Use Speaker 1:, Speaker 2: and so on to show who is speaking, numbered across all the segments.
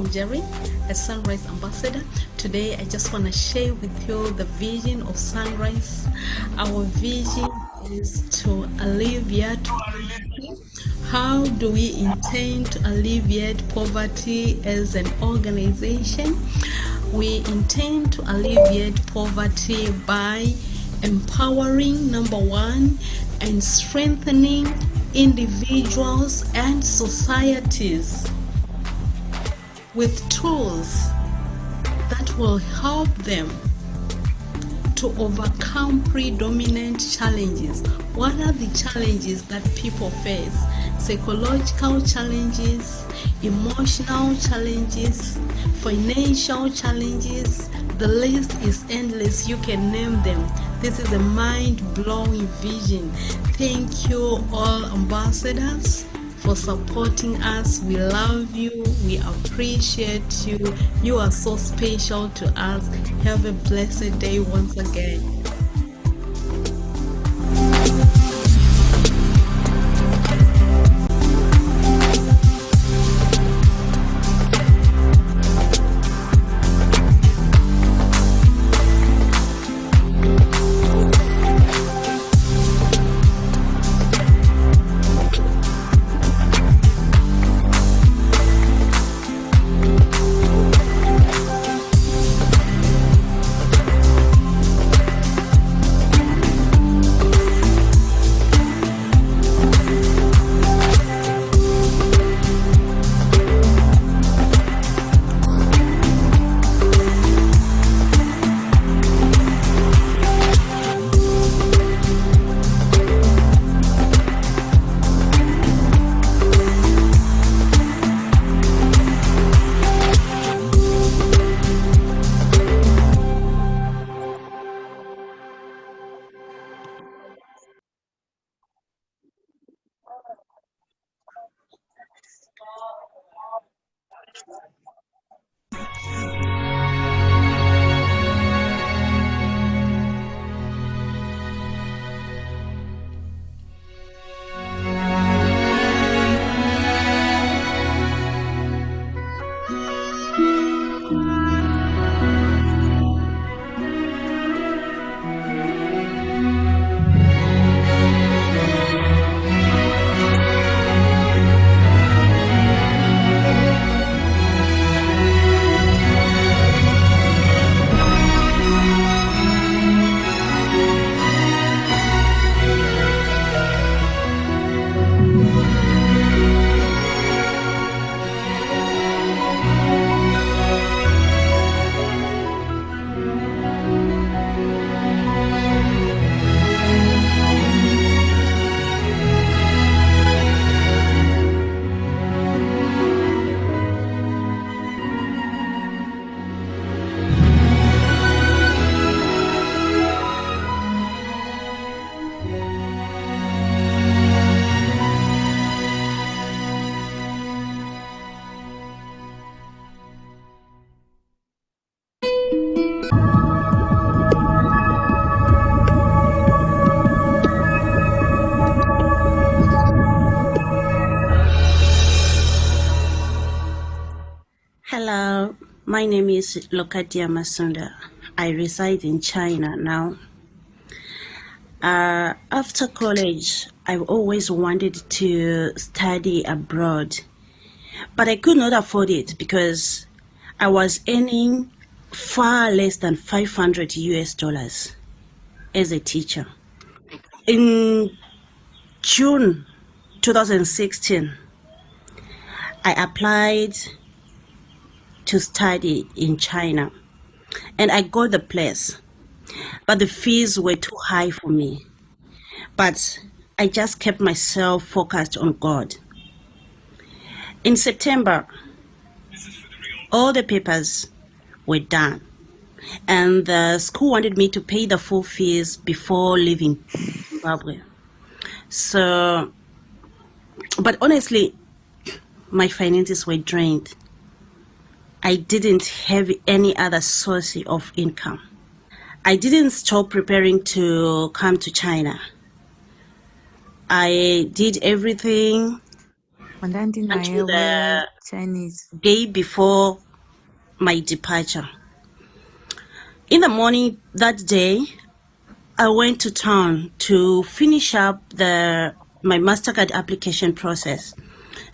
Speaker 1: Munjeri, a Sunrise Ambassador. Today I just want to share with you the vision of Sunrise. Our vision is to alleviate poverty. How do we intend to alleviate poverty as an organization? We intend to alleviate poverty by empowering, number one, and strengthening individuals and societies with tools that will help them to overcome predominant challenges. What are the challenges that people face? Psychological challenges, emotional challenges, financial challenges. The list is endless. You can name them. This is a mind-blowing vision. Thank you, all ambassadors, for supporting us. We love you. We appreciate you. You are so special to us. Have a blessed day once again.
Speaker 2: Hello, my name is Lokadia Masunda. I reside in China now. After college, I've always wanted to study abroad, but I could not afford it because I was earning far less than 500 US dollars as a teacher. In June 2016, I applied to study in China and I got the place, but the fees were too high for me. But I just kept myself focused on God. In September, all the papers were done and the school wanted me to pay the full fees before leaving Zimbabwe. So, but honestly, my finances were drained. I didn't have any other source of income. I didn't stop preparing to come to China. I did everything until the
Speaker 3: Chinese.
Speaker 2: day before my departure. In the morning that day, I went to town to finish up my MasterCard application process.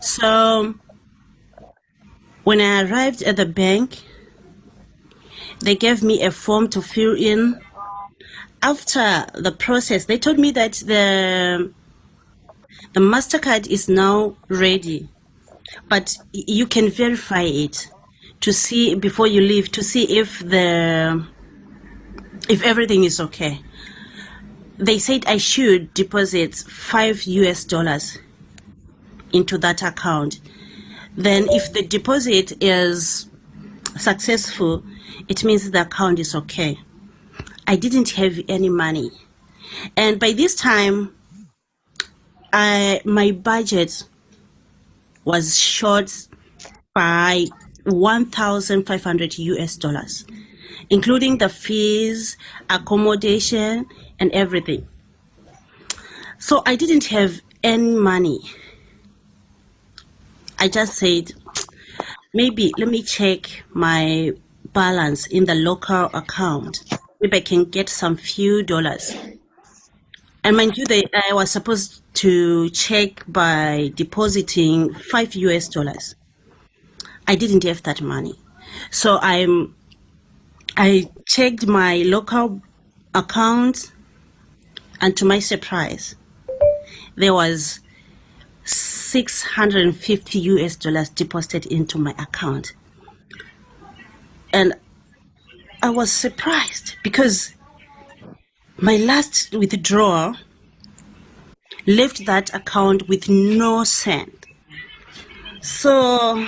Speaker 2: So when I arrived at the bank, they gave me a form to fill in. After the process, they told me that the MasterCard is now ready, but you can verify it to see before you leave, to see if everything is okay. They said I should deposit $5 into that account. Then if the deposit is successful, it means the account is okay. I didn't have any money. And by this time, my budget was short by 1,500 US dollars, including the fees, accommodation, and everything. So I didn't have any money. I just said, maybe let me check my balance in the local account. Maybe I can get some few dollars. And mind you, I was supposed to check by depositing $5. I didn't have that money. So I checked my local account, and to my surprise, there was $650 deposited into my account. And I was surprised because my last withdrawal left that account with no cent. So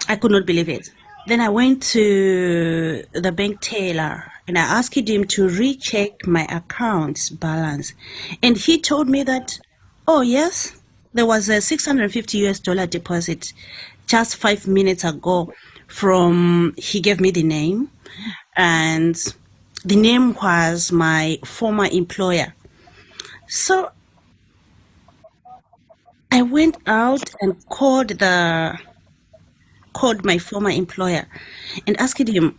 Speaker 2: I could not believe it. Then I went to the bank teller and I asked him to recheck my account's balance. And he told me that, oh yes, there was a $650 deposit just 5 minutes ago he gave me the name, and the name was my former employer. So I went out and called my former employer and asked him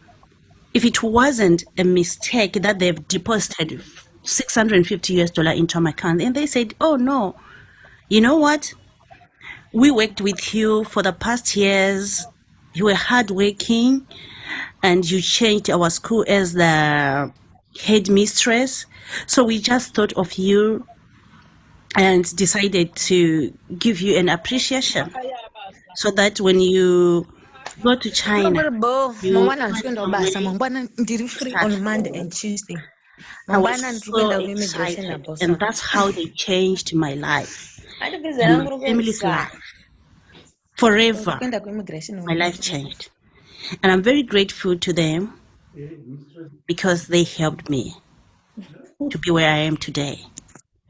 Speaker 2: if it wasn't a mistake that they've deposited $650 into my account. And they said, oh no, you know what? We worked with you for the past years. You were hardworking and you changed our school as the headmistress. So we just thought of you and decided to give you an appreciation so that when you go to China, you find somewhere to
Speaker 3: Free
Speaker 2: start
Speaker 3: on
Speaker 2: from.
Speaker 3: Monday and Tuesday.
Speaker 2: I was so excited, and that's how they changed my life and my family's life. Forever, my life changed. And I'm very grateful to them because they helped me to be where I am today,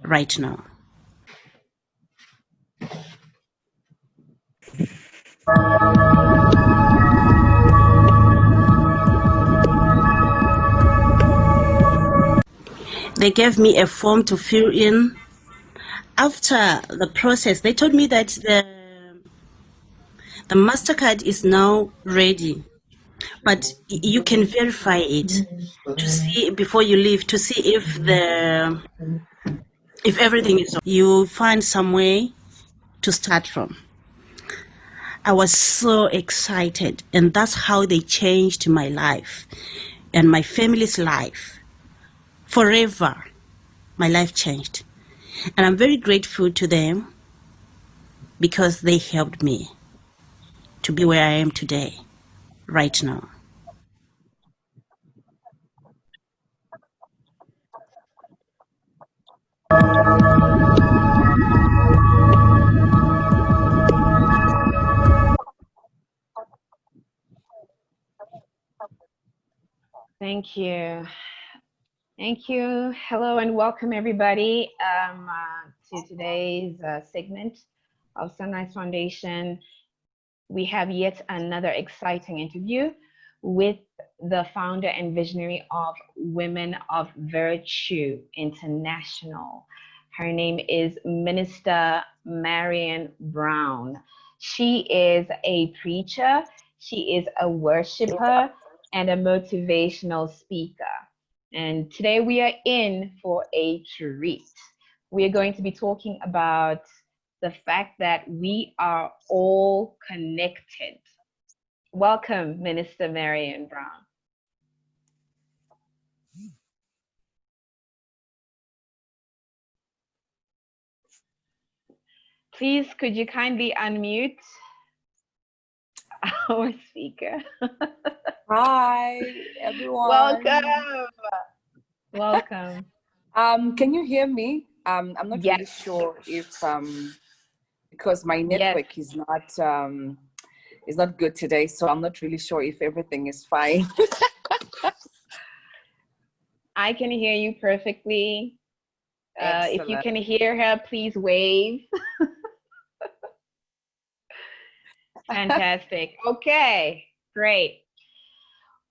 Speaker 2: right now. They gave me a form to fill in. After the process, they told me that the MasterCard is now ready, but you can verify it to see before you leave, to see if everything is okay. You find some way to start from. I was so excited, and that's how they changed my life and my family's life. Forever, my life changed. And I'm very grateful to them because they helped me to be where I am today, right now.
Speaker 4: Thank you. Thank you. Hello and welcome everybody to today's segment of Sunrise Foundation. We have yet another exciting interview with the founder and visionary of Women of Virtue International. Her name is Minister Marian Brown. She is a preacher, she is a worshiper, and a motivational speaker. And today we are in for a treat. We are going to be talking about the fact that we are all connected. Welcome, Minister Marian Brown. Please, could you kindly unmute our speaker?
Speaker 3: Hi, everyone.
Speaker 4: Welcome. Welcome.
Speaker 3: Can you hear me? I'm not
Speaker 4: Yes.
Speaker 3: really sure if because my network is not good today, so I'm not really sure if everything is fine.
Speaker 4: I can hear you perfectly. If you
Speaker 3: Excellent.
Speaker 4: can hear her, please wave. Fantastic. Okay, great.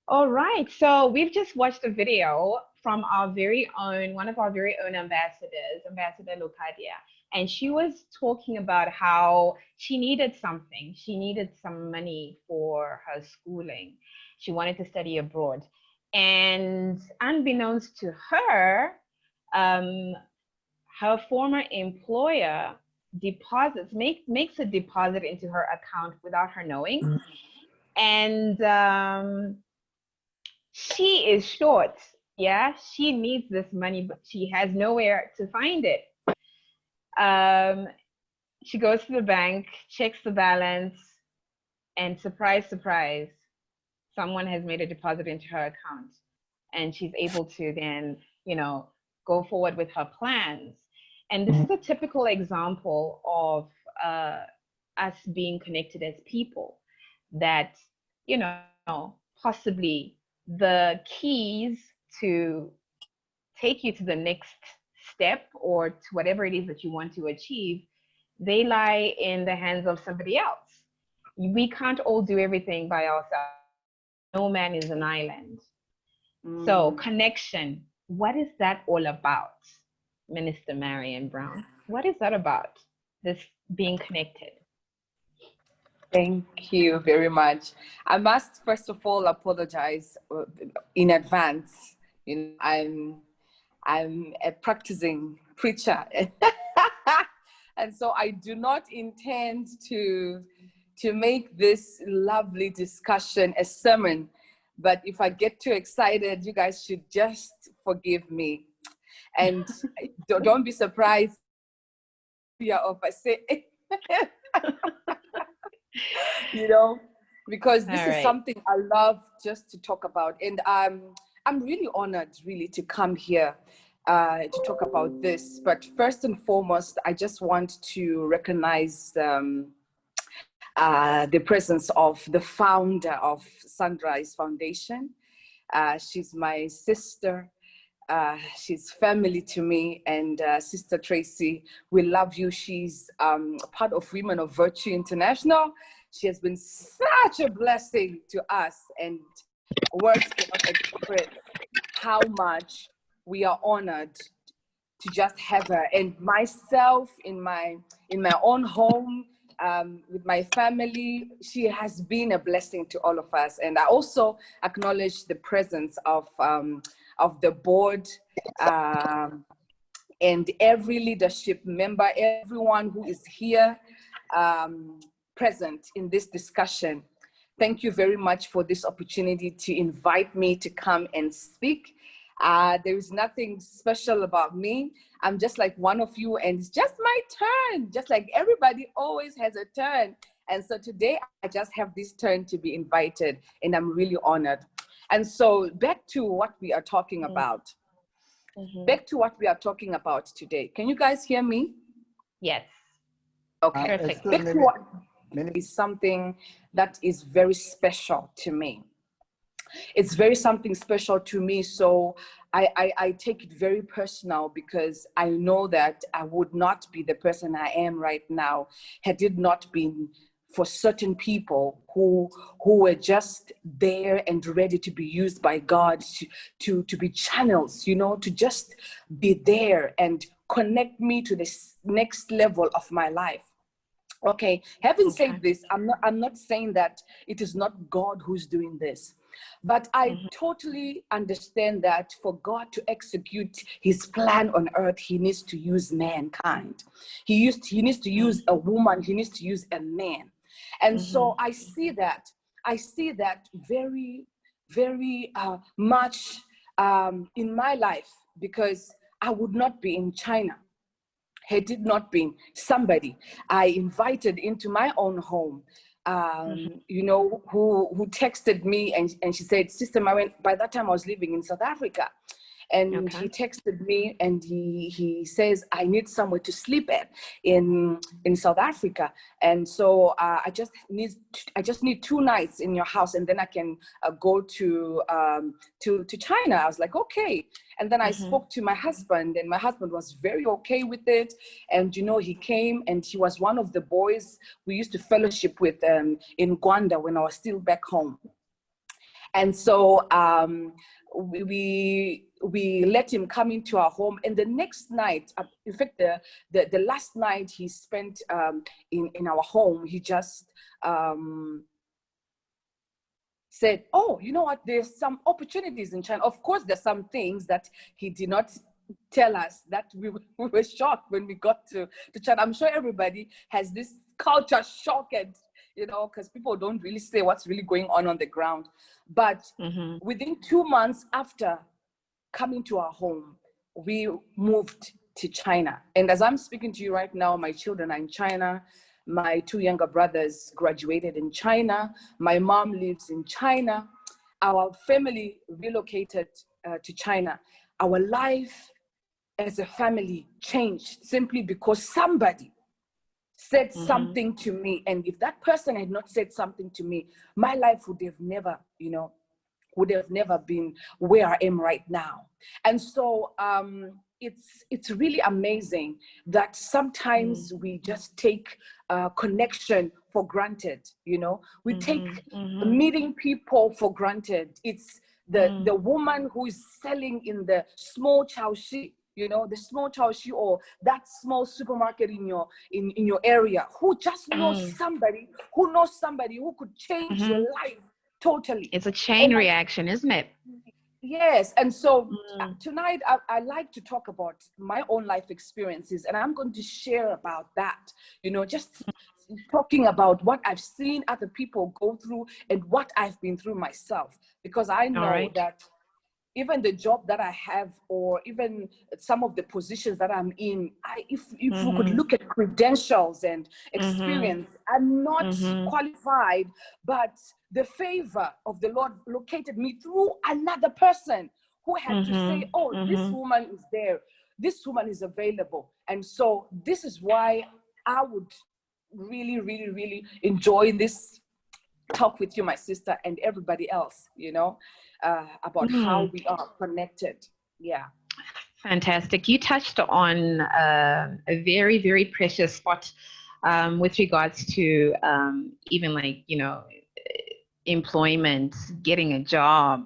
Speaker 4: All right, so we've just watched a video from our very own, one of our very own ambassadors, Ambassador Lucadia, and she was talking about how she needed something. She needed some money for her schooling. She wanted to study abroad. And unbeknownst to her, her former employer makes a deposit into her account without her knowing. And she is short. Yeah, she needs this money, but she has nowhere to find it. She goes to the bank, checks the balance, and surprise, surprise, someone has made a deposit into her account, and she's able to then, go forward with her plans. And this is a typical example of us being connected as people, that, possibly the keys to take you to the next step or to whatever it is that you want to achieve, they lie in the hands of somebody else. We can't all do everything by ourselves. No man is an island. So connection, what is that all about, Minister Marian Brown? What is that about, this being connected?
Speaker 3: Thank you very much. I must first of all apologize in advance. I'm a practicing preacher, and so I do not intend to make this lovely discussion a sermon. But if I get too excited, you guys should just forgive me, and don't be surprised if I say. Because this is something I love just to talk about. And I'm really honored really to come here to talk about this. But first and foremost, I just want to recognize the presence of the founder of Sunrise Foundation. She's my sister. She's family to me, and Sister Tracy, we love you. She's part of Women of Virtue International. She has been such a blessing to us, and words cannot express how much we are honored to just have her. And myself, in my own home, with my family, she has been a blessing to all of us. And I also acknowledge the presence of the board and every leadership member, everyone who is here present in this discussion. Thank you very much for this opportunity to invite me to come and speak. There is nothing special about me. I'm just like one of you, and it's just my turn, just like everybody always has a turn. And so today I just have this turn to be invited, and I'm really honored. And so back to what we are talking about. Back to what we are talking about today. Can you guys hear me?
Speaker 4: Yes.
Speaker 3: Okay.
Speaker 4: Perfect.
Speaker 3: Back to what is something that is very special to me. It's very something special to me. So I take it very personal, because I know that I would not be the person I am right now had it not been for certain people who were just there and ready to be used by God to be channels, to just be there and connect me to this next level of my life. Okay, having said this, I'm not saying that it is not God who's doing this, but I totally understand that for God to execute his plan on earth, he needs to use mankind. He needs to use a woman, he needs to use a man. And so I see that very, very much in my life, because I would not be in China had it not been somebody I invited into my own home, you know, who texted me, and she said, Sister Marian, by that time I was living in South Africa. And he texted me, and he says, I need somewhere to sleep at in South Africa. And so I just need 2 nights in your house, and then I can go to China. I was like, okay. And then I spoke to my husband, and my husband was very okay with it. And, you know, he came, and he was one of the boys we used to fellowship with in Gwanda when I was still back home. And so we let him come into our home. And the next night, in fact, the last night he spent in our home, he just said, oh, you know what, there's some opportunities in China. Of course, there's some things that he did not tell us that we were shocked when we got to China. I'm sure everybody has this culture shock, and you know, because people don't really say what's really going on the ground. But within 2 months after coming to our home, we moved to China. And as I'm speaking to you right now, my children are in China. My 2 younger brothers graduated in China. My mom lives in China. Our family relocated to China. Our life as a family changed simply because somebody said something to me. And if that person had not said something to me, my life would have never, you know, been where I am right now. And so it's really amazing that sometimes we just take connection for granted. You know, we take meeting people for granted. It's the woman who is selling in the small chaoshi, you know, the small chaoshi, or that small supermarket in your area, who just knows somebody who could change your life totally.
Speaker 4: It's a chain reaction, isn't it?
Speaker 3: Yes. And so tonight I like to talk about my own life experiences, and I'm going to share about that, you know, just talking about what I've seen other people go through and what I've been through myself, because I know that even the job that I have, or even some of the positions that I'm in, if we could look at credentials and experience, I'm not qualified, but the favor of the Lord located me through another person who had to say, oh, this woman is there, this woman is available. And so this is why I would really, really, really enjoy this talk with you, my sister, and everybody else, you know, about how we are connected. Yeah.
Speaker 4: Fantastic. You touched on a very, very precious spot with regards to even like, you know, employment, getting a job.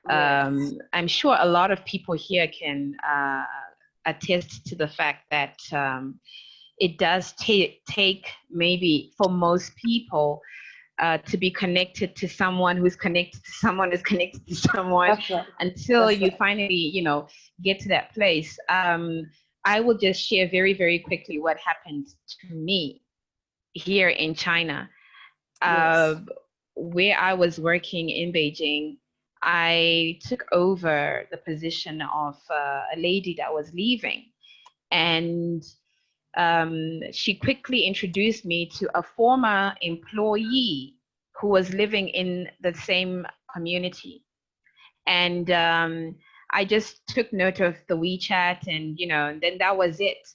Speaker 4: Yes. I'm sure a lot of people here can attest to the fact that it does take maybe for most people to be connected to someone who's connected to someone who's connected to someone until you finally, you know, get to that place. I will just share very, very quickly what happened to me here in China. Where I was working in Beijing, I took over the position of a lady that was leaving. And she quickly introduced me to a former employee who was living in the same community. And I just took note of the WeChat, and, you know, and then that was it.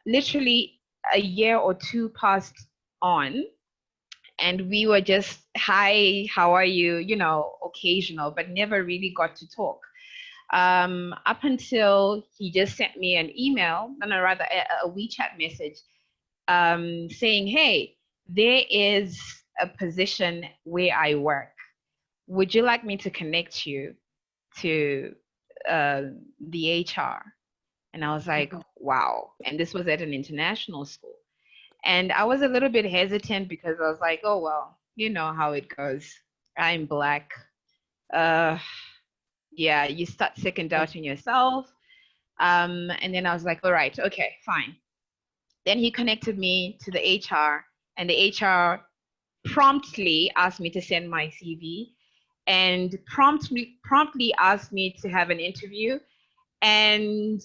Speaker 4: Literally a year or two passed on, and we were just, hi, how are you? You know, occasional, but never really got to talk. Up until he just sent me an email, no, rather a WeChat message, saying, hey, there is a position where I work. Would you like me to connect you to the HR? And I was like, wow. And this was at an international school. And I was a little bit hesitant because I was like, oh, well, you know how it goes. I'm Black. Yeah, you start second doubting yourself. And then I was like, all right, okay, fine. Then he connected me to the HR, and the HR promptly asked me to send my CV and promptly asked me to have an interview. And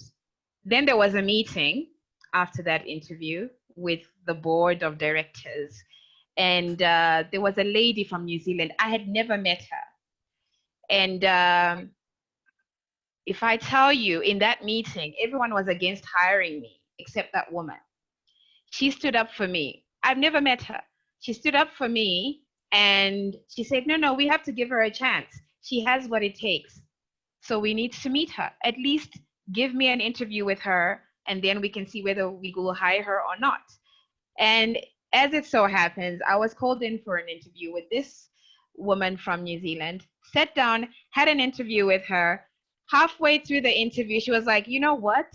Speaker 4: then there was a meeting after that interview with the board of directors. And there was a lady from New Zealand. I had never met her. And if I tell you, in that meeting, everyone was against hiring me except that woman. She stood up for me. I've never met her. She stood up for me and she said, no, we have to give her a chance. She has what it takes. So we need to meet her. At least give me an interview with her, and then we can see whether we will hire her or not. And as it so happens, I was called in for an interview with this woman from New Zealand, sat down, had an interview with her. Halfway through the interview, she was like, you know what?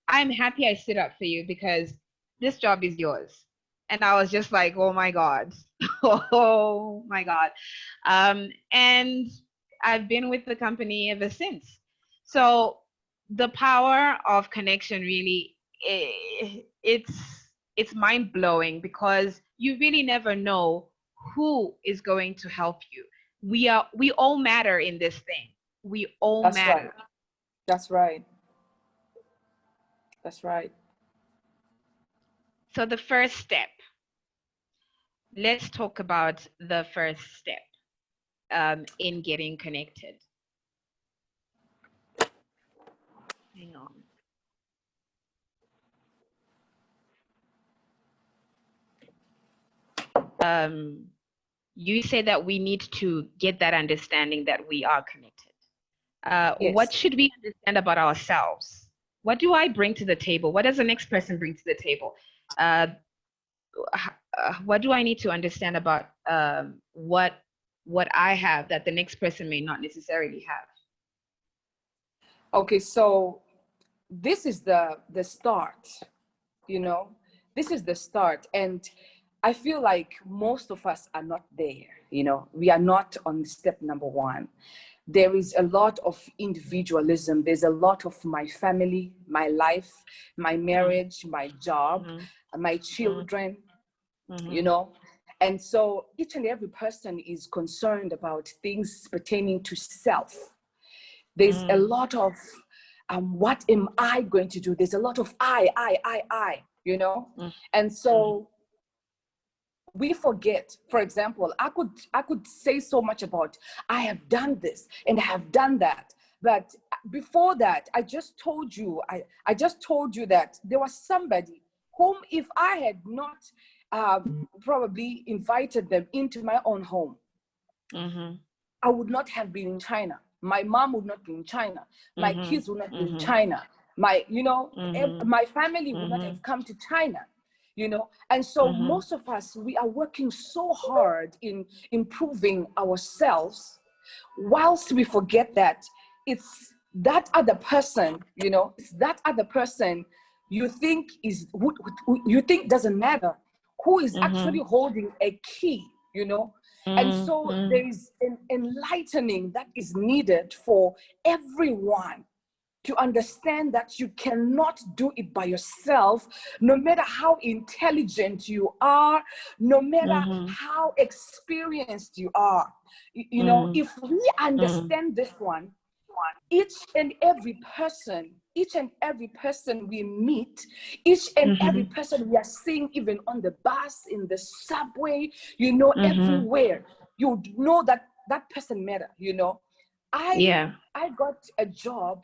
Speaker 4: I'm happy I stood up for you because this job is yours. And I was just like, oh my God. Oh my God. And I've been with the company ever since. So the power of connection really, it's mind blowing because you really never know who is going to help you. We all matter in this thing. We all
Speaker 3: That's
Speaker 4: matter.
Speaker 3: right. That's right. That's right.
Speaker 4: So the first step, let's talk about the first step in getting connected. Hang on. You say that we need to get that understanding that we are connected.
Speaker 3: Yes.
Speaker 4: What should we understand about ourselves? What do I bring to the table? What does the next person bring to the table? What do I need to understand about what I have that the next person may not necessarily have?
Speaker 3: Okay, so this is the start, you know. This is the start, and I feel like most of us are not there, you know. We are not on step number one. There is a lot of individualism. There's a lot of my family, my life, my marriage, my job, my children, you know. And so each and every person is concerned about things pertaining to self. There's a lot of what am I going to do? There's a lot of I, you know. And so we forget. For example, I could say so much about I have done this and I have done that, but before that, I just told you that there was somebody whom, if I had not probably invited them into my own home, I would not have been in China. My mom would not be in China. My kids would not be in China. My family would not have come to China, you know. And so most of us, we are working so hard in improving ourselves, whilst we forget that it's that other person, you know, it's that other person you think who you think doesn't matter, who is actually holding a key, you know. And so there is an enlightening that is needed for everyone to understand that you cannot do it by yourself, no matter how intelligent you are, no matter how experienced you are. You know, if we understand this one, each and every person we meet, each and every person we are seeing, even on the bus, in the subway, you know, everywhere, you know that that person matter, you know. I got a job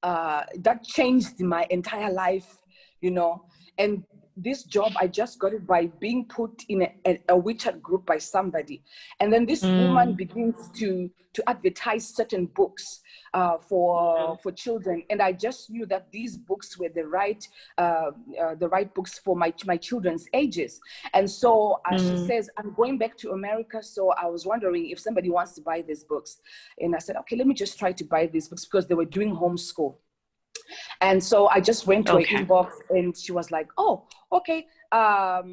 Speaker 3: that changed my entire life, you know. And this job, I just got it by being put in a WeChat group by somebody. And then this woman begins to advertise certain books for children. And I just knew that these books were the right books for my children's ages. And so she says, I'm going back to America. So I was wondering if somebody wants to buy these books. And I said, okay, let me just try to buy these books, because they were doing homeschool. And so I just went to her inbox, and she was like, oh, okay. Are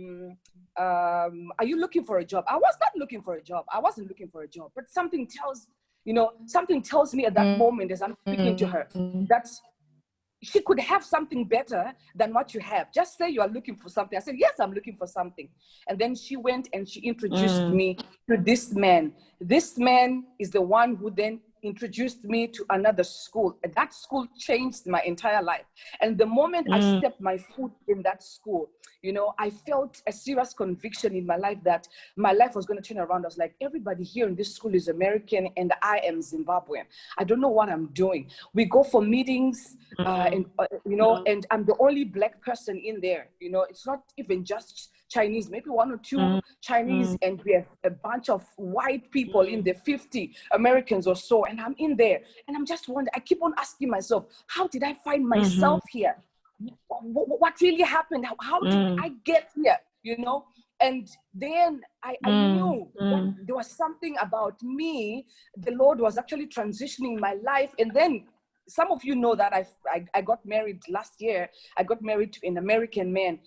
Speaker 3: you looking for a job? I was not looking for a job. I wasn't looking for a job, but something tells me at that moment, as I'm speaking to her, that she could have something better than what you have. Just say you are looking for something. I said, yes, I'm looking for something. And then she went and she introduced me to this man. This man is the one who then introduced me to another school. And that school changed my entire life. And the moment I stepped my foot in that school, I felt a serious conviction in my life that my life was going to turn around. I was like, everybody here in this school is American and I am Zimbabwean. I don't know what I'm doing. We go for meetings and I'm the only Black person in there. It's not even just Chinese, maybe one or two Chinese, and we have a bunch of white people in the 50 Americans or so, and I'm in there, and I'm just wondering, I keep on asking myself, how did I find myself here? What really happened? How did I get here? And then I knew that there was something about me. The Lord was actually transitioning my life. And then some of you know that I got married last year. I got married to an American man.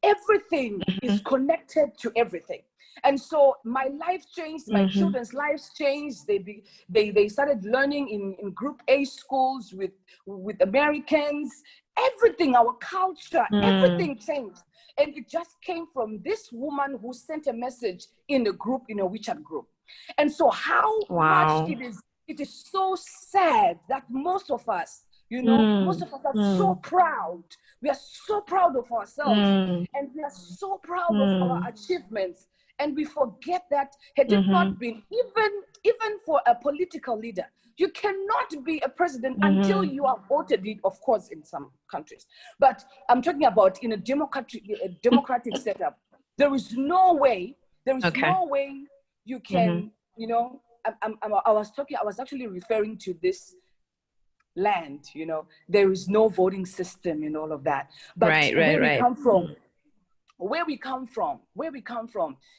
Speaker 3: Everything is connected to everything. And so my life changed, my children's lives changed. They started learning in group A schools with Americans. Everything, our culture, everything changed. And it just came from this woman who sent a message in a WeChat group. And so how much it is so sad that most of us, most of us are so proud. We are so proud of ourselves, and we are so proud of our achievements. And we forget that had it not been, even for a political leader, you cannot be a president until you are voted in, of course, in some countries. But I'm talking about in a democratic setup. There is no way you can, I was actually referring to this land, there is no voting system and all of that. But where we come from,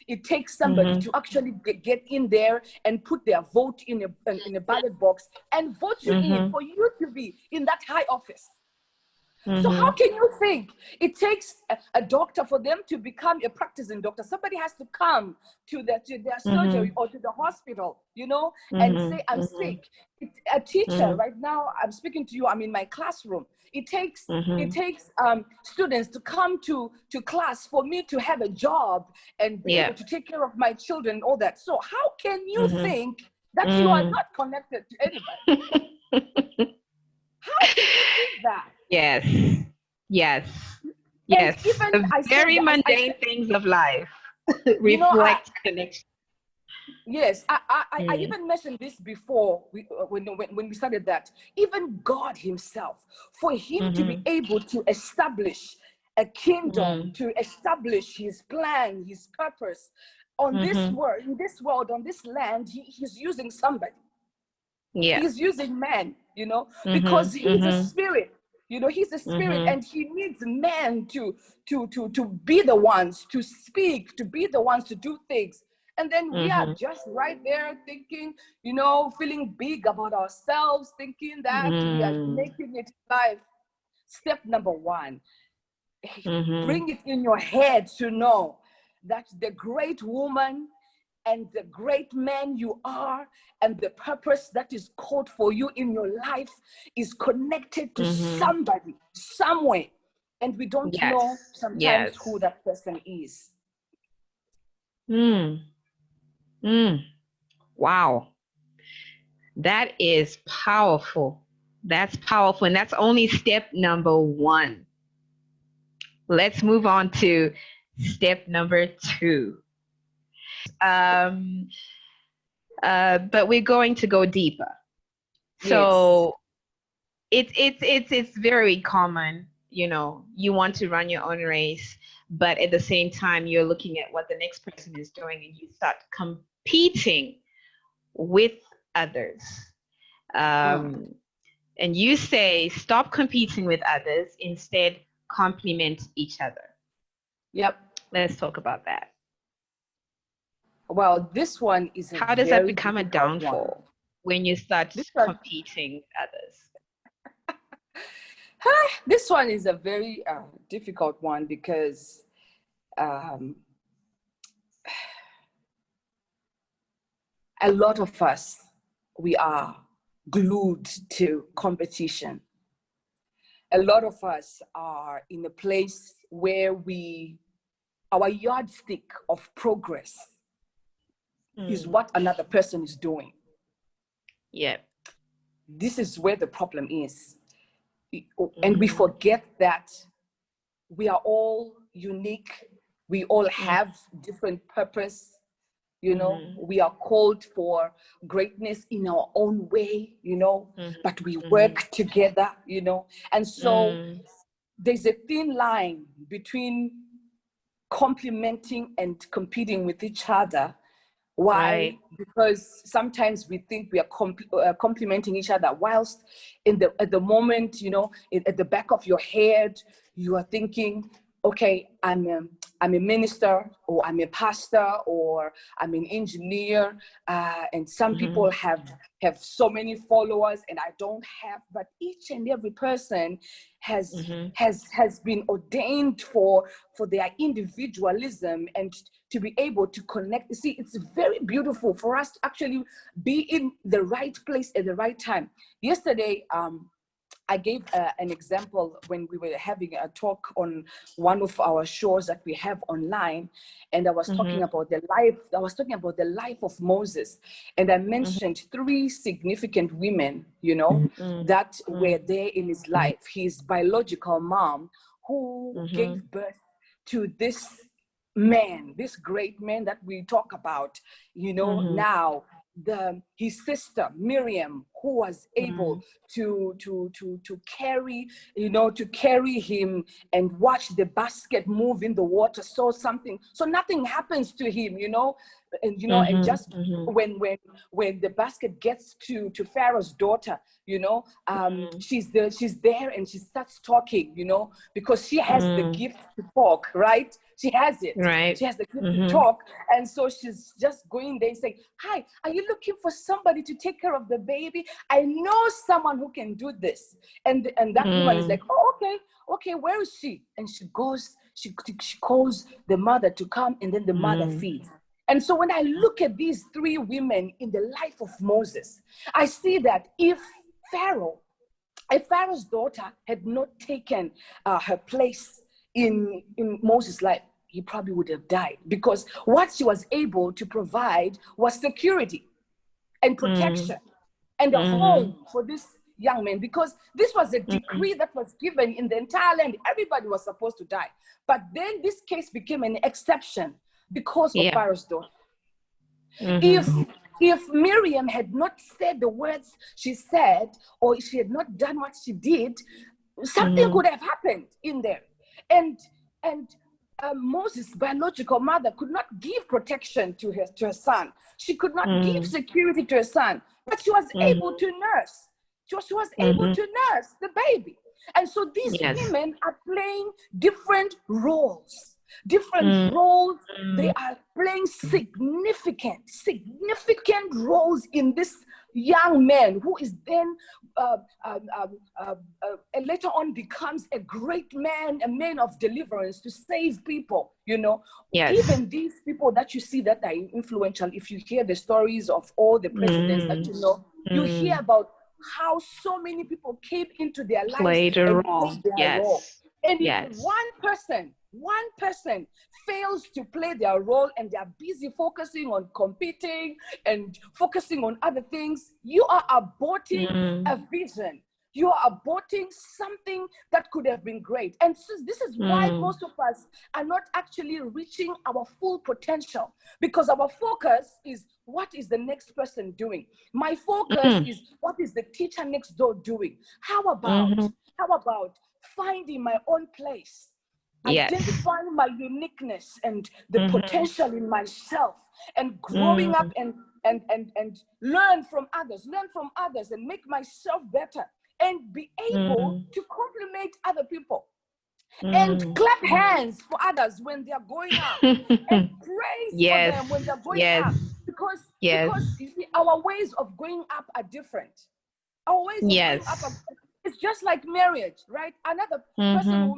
Speaker 3: it takes somebody to actually get in there and put their vote in a ballot box and vote you in for you to be in that high office. So how can you think it takes a doctor for them to become a practicing doctor? Somebody has to come to their surgery or to the hospital, and say, I'm sick. A teacher, right now, I'm speaking to you, I'm in my classroom. It takes students to come to class for me to have a job and be able to take care of my children and all that. So how can you think that you are not connected to anybody? How can you think that?
Speaker 4: Yes.
Speaker 3: Even
Speaker 4: the very mundane things of life reflect connection.
Speaker 3: Yes, I even mentioned this before when we started that. Even God himself, for him to be able to establish a kingdom, to establish his plan, his purpose on this world, in this world, on this land, he's using somebody. Yeah. He's using man, because he's a spirit. He's a spirit, and he needs men to be the ones to speak, to be the ones to do things. And then we are just right there thinking, feeling big about ourselves, thinking that we are making it life. Step number one, bring it in your head to know that the great woman and the great man you are and the purpose that is called for you in your life is connected to somebody, somewhere. And we don't know sometimes who that person is.
Speaker 4: Wow. That is powerful. That's powerful. And that's only step number one. Let's move on to step number two. But we're going to go deeper. So it's very common, you know, you want to run your own race, but at the same time, you're looking at what the next person is doing and you start competing with others. And you say, stop competing with others, instead complement each other.
Speaker 3: Yep.
Speaker 4: Let's talk about that.
Speaker 3: Well, this one is a
Speaker 4: How does that become a downfall when you start competing with others?
Speaker 3: This one is a very difficult one because a lot of us, we are glued to competition. A lot of us are in a place where our yardstick of progress is what another person is doing.
Speaker 4: Yeah.
Speaker 3: This is where the problem is. And we forget that we are all unique. We all have different purpose. You know, we are called for greatness in our own way, you know, but we work together, you know. And so there's a thin line between complementing and competing with each other. Why? Right. Because sometimes we think we are complementing each other, whilst at the moment, you know, at the back of your head, you are thinking, okay, I'm a minister, or I'm a pastor, or I'm an engineer, and some people have so many followers and I don't have, but each and every person has been ordained for their individualism and to be able to connect. You see, it's very beautiful for us to actually be in the right place at the right time. Yesterday, I gave an example when we were having a talk on one of our shows that we have online, and I was talking about the life of Moses, and I mentioned three significant women, you know, that were there in his life. His biological mom, who gave birth to this man, this great man that we talk about, you know, now. His sister Marian, who was able to carry, you know, to carry him and watch the basket move in the water, so nothing happens to him, you know, and you know, and just when the basket gets to Pharaoh's daughter, you know, she's there and she starts talking, you know, because she has the gift to talk, right? She has it. Right. She has the gift to talk. And so she's just going there and saying, hi, are you looking for somebody to take care of the baby? I know someone who can do this. And that woman is like, oh, okay, where is she? And she goes, she calls the mother to come, and then the mother feeds. And so when I look at these three women in the life of Moses, I see that if Pharaoh's daughter had not taken her place in Moses' life, he probably would have died, because what she was able to provide was security and protection and a home for this young man, because this was a decree that was given in the entire land. Everybody was supposed to die. But then this case became an exception because of Pharaoh's daughter. If Miriam had not said the words she said, or she had not done what she did, something could have happened in there. And Moses' biological mother could not give protection to her son. She could not give security to her son, but she was able to nurse. She was able to nurse the baby. And so these women are playing different roles. They are playing significant roles in this young man, who is then later on becomes a great man, a man of deliverance to save people, you know. Even these people that you see that are influential, if you hear the stories of all the presidents that you know, you hear about how so many people came into their lives
Speaker 4: played a role.
Speaker 3: Role. And if one person fails to play their role and they are busy focusing on competing and focusing on other things, you are aborting a vision. You are aborting something that could have been great. And so this is why most of us are not actually reaching our full potential, because our focus is, what is the next person doing? My focus is, what is the teacher next door doing? How about finding my own place,
Speaker 4: Yes.
Speaker 3: identifying my uniqueness and the potential in myself, and growing up and learn from others and make myself better, and be able to compliment other people and clap hands for others when they're going up and praise for them when they're going up, because you see, our ways of going up are different. Our ways of going up are, it's just like marriage, right? Another person will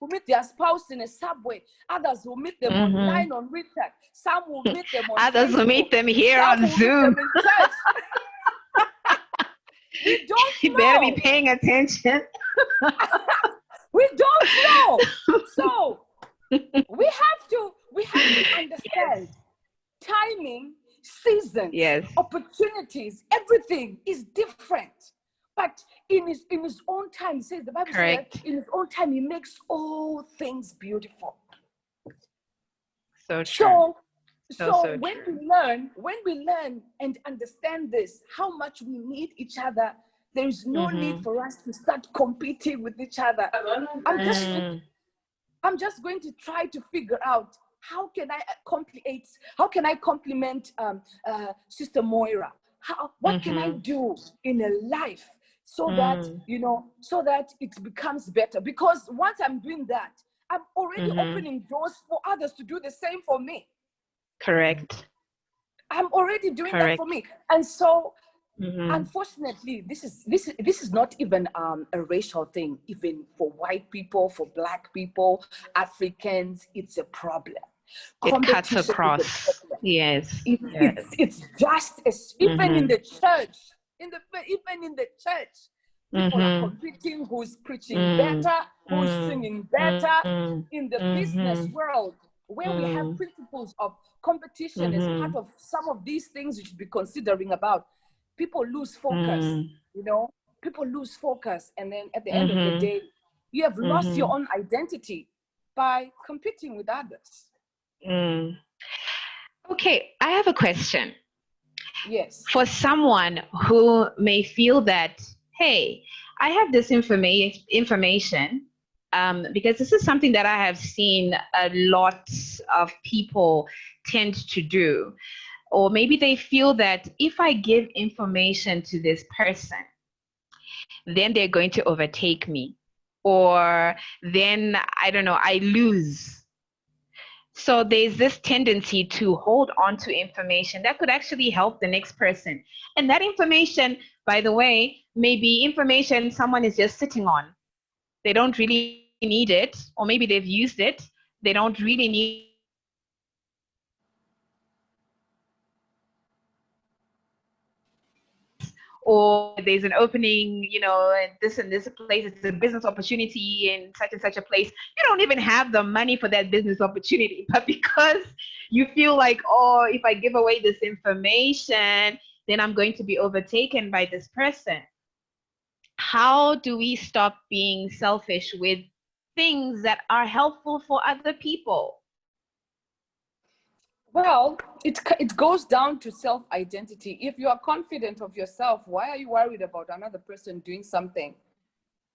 Speaker 3: meet their spouse in a subway. Others will meet them online on WeChat. Some will meet them on
Speaker 4: Others
Speaker 3: Facebook.
Speaker 4: will meet them here
Speaker 3: Some
Speaker 4: on
Speaker 3: will
Speaker 4: Zoom.
Speaker 3: meet them in church. We don't
Speaker 4: You
Speaker 3: know.
Speaker 4: better be paying attention.
Speaker 3: We don't know. So we have to understand timing, seasons, opportunities, everything is different. But in his own time, says the Bible says, in his own time, he makes all things beautiful.
Speaker 4: So true.
Speaker 3: So when we learn and understand this, how much we need each other, there is no need for us to start competing with each other. I'm just going to try to figure out how can I compliment Sister Moira? What can I do in a life so that so that it becomes better? Because once I'm doing that, I'm already opening doors for others to do the same for me.
Speaker 4: Correct.
Speaker 3: I'm already doing that for me, and so unfortunately, this is not even a racial thing. Even for white people, for Black people, Africans, it's a problem.
Speaker 4: It cuts across. Yes.
Speaker 3: It's just even in the church. Even in the church, people are competing. Who's preaching better? Who's singing better? In the business world, where we have principles of competition as part of some of these things we should be considering about, people lose focus. People lose focus, and then at the end of the day, you have lost your own identity by competing with others.
Speaker 4: Okay, I have a question.
Speaker 3: Yes.
Speaker 4: For someone who may feel that, hey, I have this information, because this is something that I have seen a lot of people tend to do. Or maybe they feel that if I give information to this person, then they're going to overtake me. Or then, I don't know, I lose. So there's this tendency to hold on to information that could actually help the next person. And that information, by the way, may be information someone is just sitting on. They don't really need it, or maybe they've used it. They don't really need or there's an opening, this and this place, it's a business opportunity in such and such a place. You don't even have the money for that business opportunity, but because you feel like, oh, if I give away this information, then I'm going to be overtaken by this person. How do we stop being selfish with things that are helpful for other people?
Speaker 3: Well, it goes down to self-identity. If you are confident of yourself, why are you worried about another person doing something?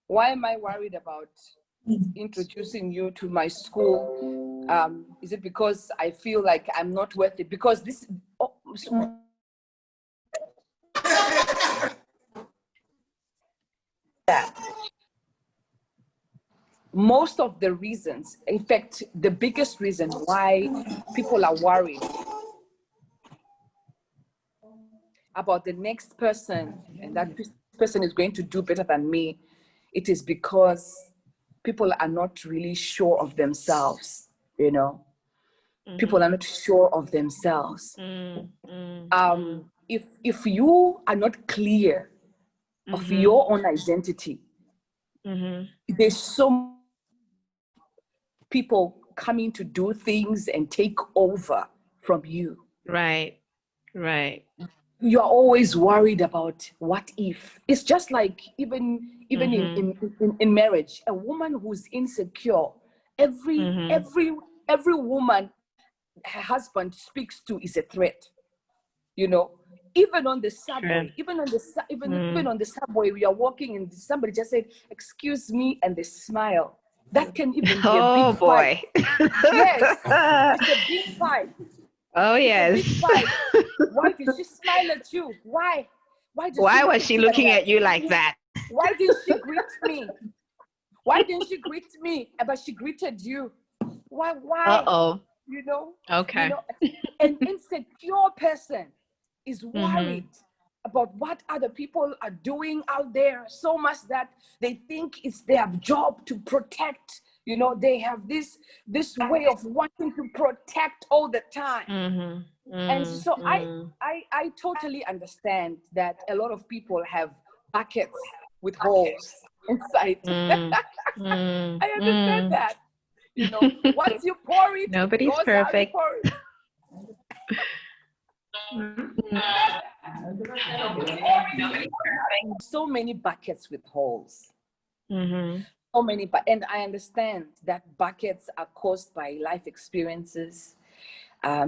Speaker 3: Why am I worried about introducing you to my school? Is it because I feel like I'm not worth it? Because this... Most of the reasons, in fact, the biggest reason why people are worried about the next person and that person is going to do better than me, it is because people are not really sure of themselves, People are not sure of themselves. If you are not clear of your own identity, there's so people coming to do things and take over from you.
Speaker 4: Right.
Speaker 3: You're always worried about what if. It's just like even in marriage, a woman who's insecure, every woman her husband speaks to is a threat. even on the
Speaker 4: True.
Speaker 3: subway, even on the subway, we are walking and somebody just said, "Excuse me," and they smile. That can even be a
Speaker 4: Oh
Speaker 3: big fight.
Speaker 4: boy.
Speaker 3: Yes, it's a big fight.
Speaker 4: Oh
Speaker 3: It's a
Speaker 4: yes.
Speaker 3: big fight. Why did she smile at you? Why? Why did
Speaker 4: Why
Speaker 3: she look
Speaker 4: was
Speaker 3: at
Speaker 4: she
Speaker 3: you like
Speaker 4: looking
Speaker 3: that?
Speaker 4: at you like that?
Speaker 3: Why didn't she greet me? Why didn't she greet me? But she greeted you. Why?
Speaker 4: Uh-oh.
Speaker 3: You know?
Speaker 4: Okay.
Speaker 3: You know, an insecure person is
Speaker 4: Mm-hmm.
Speaker 3: worried about what other people are doing out there so much that they think it's their job to protect. You know, they have this way of wanting to protect all the time.
Speaker 4: Mm-hmm.
Speaker 3: And so
Speaker 4: Mm-hmm.
Speaker 3: I totally understand that a lot of people have buckets with holes inside.
Speaker 4: Mm-hmm.
Speaker 3: I understand that. You know, once you pour it, it
Speaker 4: Nobody's
Speaker 3: goes out, you
Speaker 4: perfect.
Speaker 3: pour it. So many buckets with holes.
Speaker 4: Mm-hmm.
Speaker 3: So many, and I understand that buckets are caused by life experiences.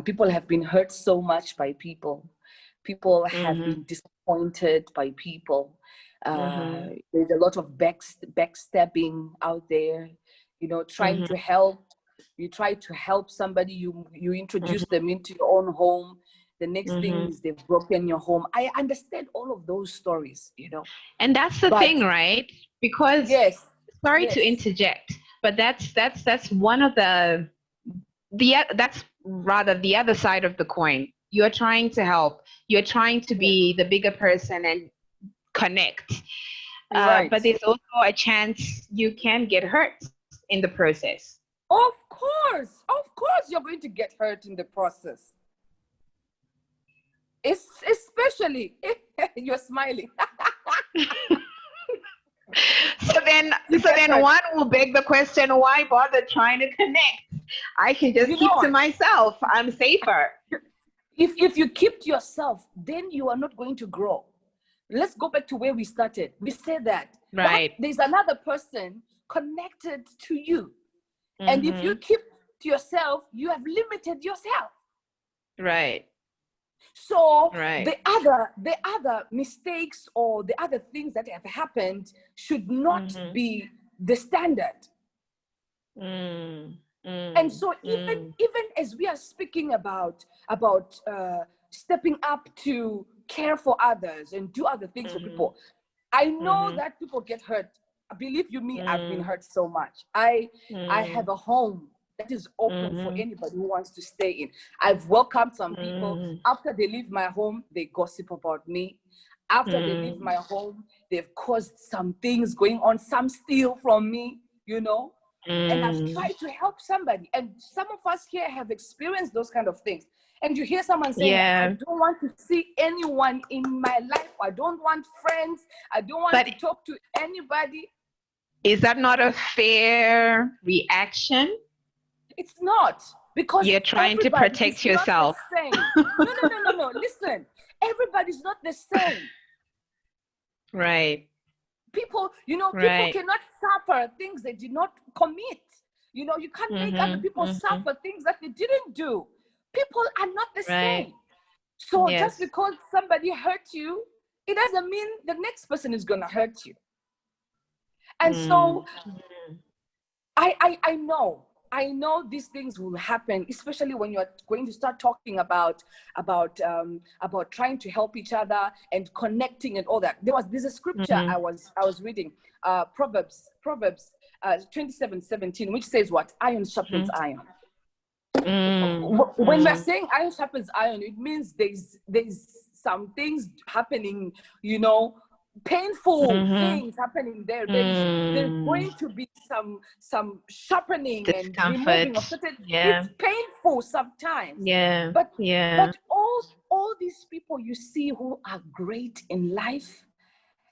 Speaker 3: People have been hurt so much by people. People have been disappointed by people. There's a lot of backstabbing out there. You know, trying to help. You try to help somebody. You introduce them into your own home. The next thing is they've broken your home. I understand all of those stories. You know,
Speaker 4: And that's the thing, right? Because
Speaker 3: yes.
Speaker 4: Sorry to interject, but that's one of that's rather the other side of the coin. You're trying to help. You're trying to be the bigger person and connect.
Speaker 3: Right.
Speaker 4: But there's also a chance you can get hurt in the process.
Speaker 3: Of course, you're going to get hurt in the process. Especially you're smiling.
Speaker 4: So then one will beg the question, why bother trying to connect? I can just keep to myself. I'm safer.
Speaker 3: If you keep to yourself, then you are not going to grow. Let's go back to where we started. We said that there's another person connected to you. And if you keep to yourself, you have limited yourself.
Speaker 4: Right.
Speaker 3: So the other mistakes or the other things that have happened should not be the standard. And so even as we are speaking about stepping up to care for others and do other things for people, I know that people get hurt. Believe you me, I've been hurt so much. I have a home that is open for anybody who wants to stay in. I've welcomed some people. After they leave my home, they gossip about me. After they leave my home, they've caused some things going on. Some steal from me, you know. And I've tried to help somebody. And some of us here have experienced those kind of things. And you hear someone saying, I don't want to see anyone in my life. I don't want friends. I don't want to talk to anybody.
Speaker 4: Is that not a fair reaction?
Speaker 3: It's not, because
Speaker 4: you're trying to protect yourself.
Speaker 3: No. Listen, everybody's not the same.
Speaker 4: Right.
Speaker 3: People, people cannot suffer things they did not commit. You know, you can't make other people suffer things that they didn't do. People are not the same. So just because somebody hurt you, it doesn't mean the next person is going to hurt you. And so I know these things will happen, especially when you're going to start talking about trying to help each other and connecting and all that. There's a scripture I was reading, Proverbs 27:17, which says what? Iron sharpens iron. When we're saying iron sharpens iron, it means there's some things happening, you know, painful things happening there. There's going to be some sharpening and removing of certain. It's painful sometimes. But all these people you see who are great in life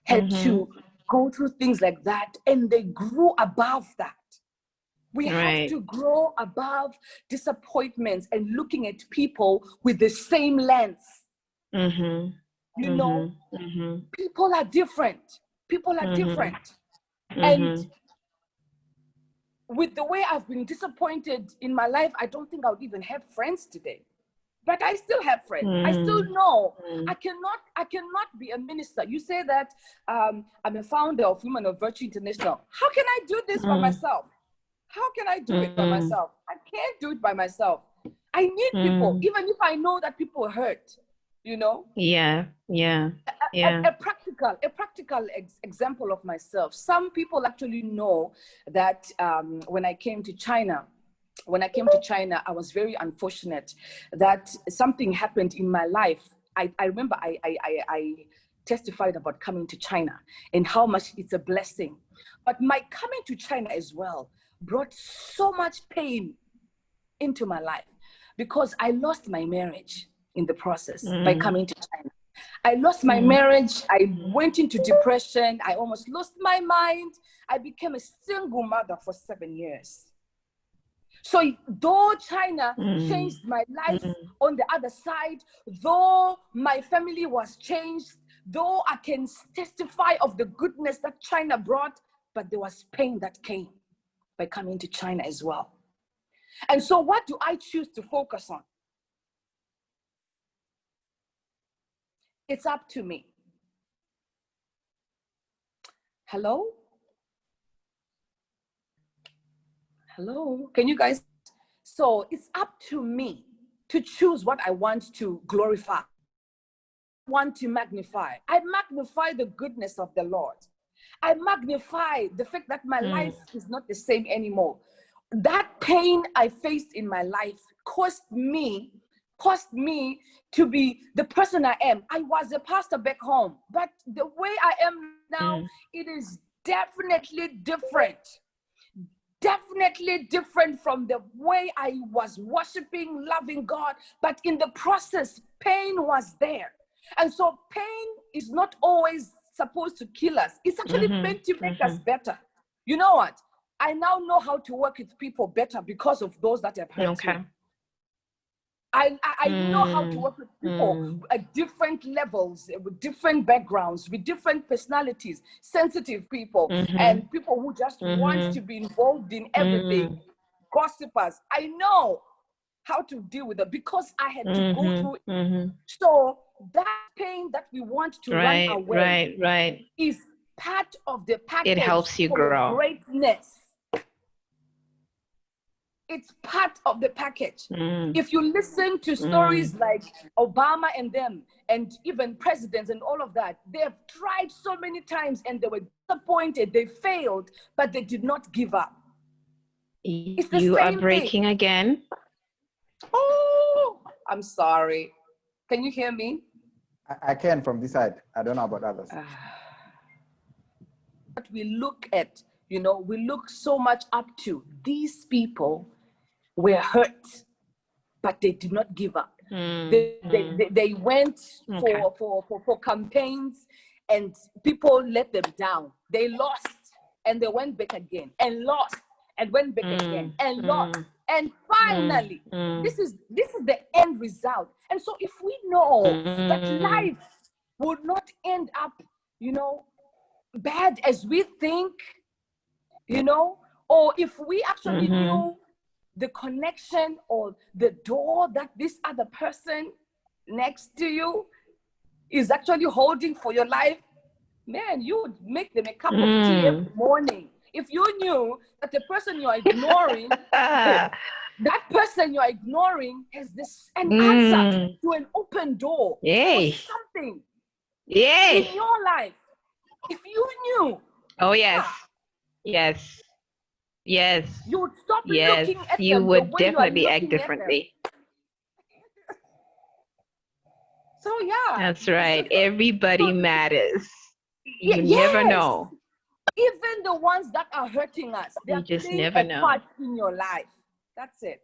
Speaker 3: had to go through things like that, and they grew above that. We have to grow above disappointments and looking at people with the same lens. You know, people are different. And with the way I've been disappointed in my life, I don't think I would even have friends today. but I still have friends. I still know I cannot be a minister. You say that I'm a founder of Women of Virtue International. How can I do this by myself? How can I do it by myself? I can't do it by myself. I need people, even if I know that people hurt, you know?
Speaker 4: Yeah.
Speaker 3: A practical example of myself. Some people actually know that when I came to China, I was very unfortunate that something happened in my life. I remember I testified about coming to China and how much it's a blessing. But my coming to China as well brought so much pain into my life because I lost my marriage in the process by coming to China. I lost my marriage. I went into depression. I almost lost my mind. I became a single mother for 7 years. So though China changed my life, on the other side, though my family was changed, though I can testify of the goodness that China brought, but there was pain that came by coming to China as well. And so what do I choose to focus on? It's up to me. Hello? Hello? Can you guys? So it's up to me to choose what I want to glorify, want to magnify. I magnify the goodness of the Lord. I magnify the fact that my life is not the same anymore. That pain I faced in my life caused me to be the person I am. I was a pastor back home, but the way I am now, it is definitely different. Definitely different from the way I was worshiping, loving God. But in the process, pain was there. And so pain is not always supposed to kill us. It's actually meant to make us better. You know what? I now know how to work with people better because of those that have hurt me. I know how to work with people at different levels, with different backgrounds, with different personalities, sensitive people, and people who just want to be involved in everything, gossipers. I know how to deal with it because I had to go through it. So that pain that we want to run away is part of the package.
Speaker 4: It helps you grow.
Speaker 3: Greatness. It's part of the package. If you listen to stories like Obama and them, and even presidents and all of that, they have tried so many times and they were disappointed, they failed, but they did not give up. It's the
Speaker 4: You
Speaker 3: same
Speaker 4: are breaking
Speaker 3: thing.
Speaker 4: again.
Speaker 3: Oh, I'm sorry. Can you hear me?
Speaker 5: I can from this side. I don't know about others.
Speaker 3: What we look at, you know, we look so much up to these people were hurt, but they did not give up. They went for campaigns and people let them down. They lost and they went back again and lost and went back again and lost. And finally, this is the end result. And so if we know that life would not end up, you know, bad as we think, you know, or if we actually knew the connection or the door that this other person next to you is actually holding for your life, man, you would make them a cup of tea every morning. If you knew that the person you are ignoring, that person you are ignoring has an answer to an open door or something in your life. If you knew.
Speaker 4: Oh, yes. Yes. Yes.
Speaker 3: You would stop looking at them.
Speaker 4: You would
Speaker 3: the way
Speaker 4: definitely
Speaker 3: you are
Speaker 4: act
Speaker 3: looking
Speaker 4: differently.
Speaker 3: So yeah.
Speaker 4: That's right. Everybody matters. You never know.
Speaker 3: Even the ones that are hurting us, they're playing a part in your life. That's it.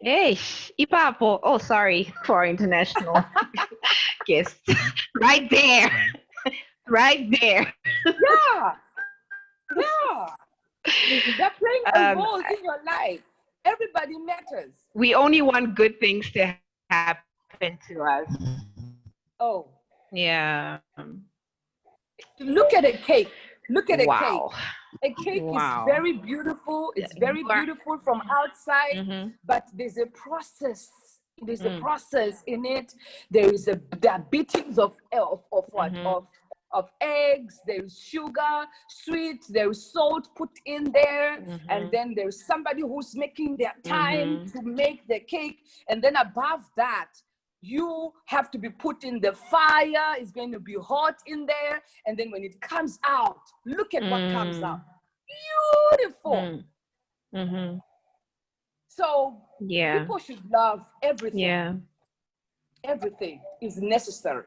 Speaker 4: Hey, Ipapo. Oh, sorry for our international guests. Right there. Right there.
Speaker 3: Yeah. They're playing a role in your life. Everybody matters.
Speaker 4: We only want good things to happen to us.
Speaker 3: Oh.
Speaker 4: Yeah.
Speaker 3: Look at a cake. Look at a cake.
Speaker 4: Wow.
Speaker 3: A cake is very beautiful. It's very beautiful from outside, but there's a process. There's a process in it. There are beatings of what? Of eggs. There's sugar, sweet. There's salt put in there, and then there's somebody who's making their time to make the cake. And then above that, you have to be put in the fire. It's going to be hot in there, and then when it comes out, look at what comes out. Beautiful. So people should love everything.
Speaker 4: Yeah.
Speaker 3: Everything is necessary.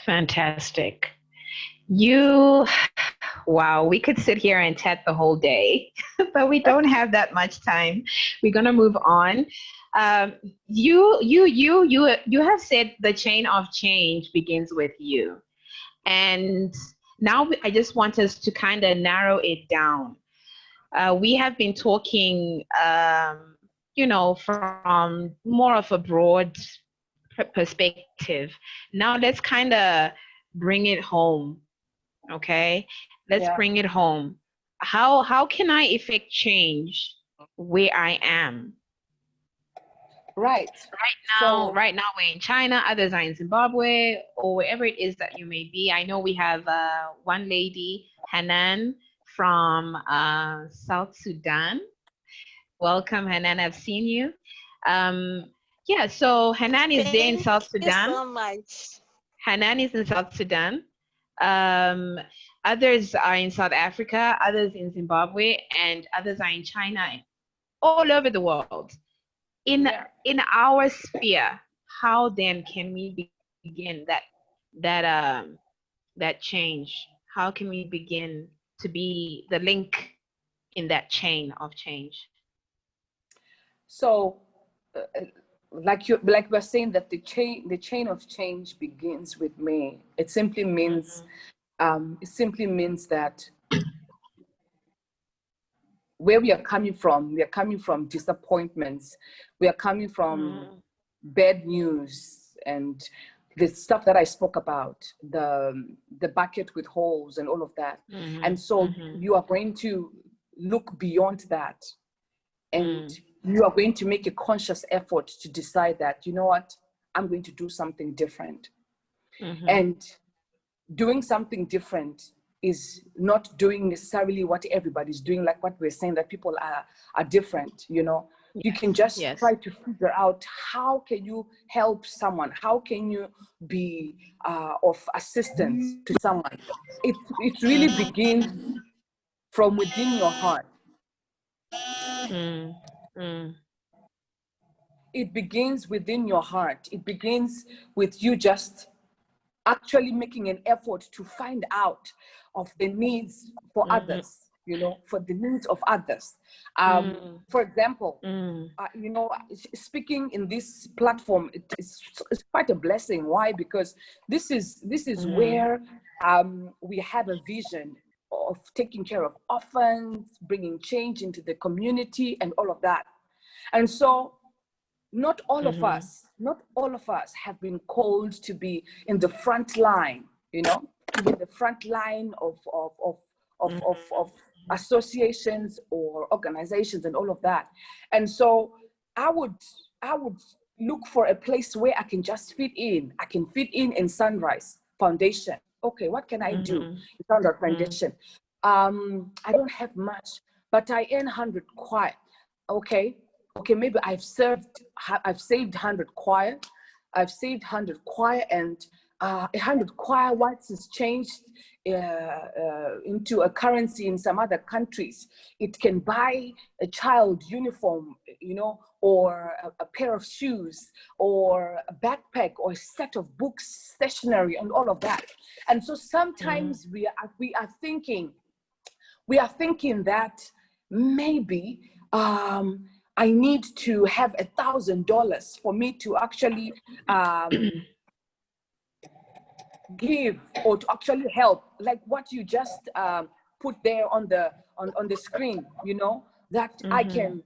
Speaker 4: Fantastic. Wow, we could sit here and chat the whole day, but we don't have that much time. We're gonna move on. You have said the chain of change begins with you, and now I just want us to kind of narrow it down. We have been talking, from more of a broad perspective. Now let's kind of bring it home. Okay, let's bring it home. How can I effect change where I am?
Speaker 3: Right
Speaker 4: now we're in China, others are in Zimbabwe, or wherever it is that you may be. I know we have one lady, Hanan, from South Sudan. Welcome, Hanan. I've seen you. So Hanan is there in South Sudan.
Speaker 6: Thank you so much.
Speaker 4: Hanan is in South Sudan. Others are in South Africa, others in Zimbabwe, and others are in China, all over the world. In our sphere, how then can we begin that change? How can we begin to be the link in that chain of change?
Speaker 3: So, like we're saying that the chain of change begins with me. It simply means that where we are coming from disappointments. We are coming from bad news and the stuff that I spoke about, the bucket with holes and all of that. And so you are going to look beyond that, and you are going to make a conscious effort to decide that, you know what, I'm going to do something different. And doing something different is not doing necessarily what everybody's doing, like what we're saying, that people are different, you know. You can just try to figure out how can you help someone, how can you be of assistance to someone. It really begins from within your heart. It begins within your heart. It begins with you just actually making an effort to find out of the needs for others, you know, for the needs of others. For example, you know, speaking in this platform, it's quite a blessing. Why? Because this is where we have a vision of taking care of orphans, bringing change into the community and all of that. And so not all of us have been called to be in the front line, you know, to be the front line of associations or organizations and all of that. And so I would look for a place where I can just fit in. I can fit in Sunrise Foundation. Okay, what can I do in Sunrise Foundation? I don't have much, but I earn 100 kwacha. Okay, maybe I've saved 100 kwacha. I've saved 100 kwacha, and 100 kwacha, once it's changed into a currency in some other countries, it can buy a child uniform, you know, or a pair of shoes, or a backpack, or a set of books, stationery, and all of that. And so sometimes we are thinking that maybe I need to have $1,000 for me to actually give, or to actually help, like what you just put there on the screen, you know, that I can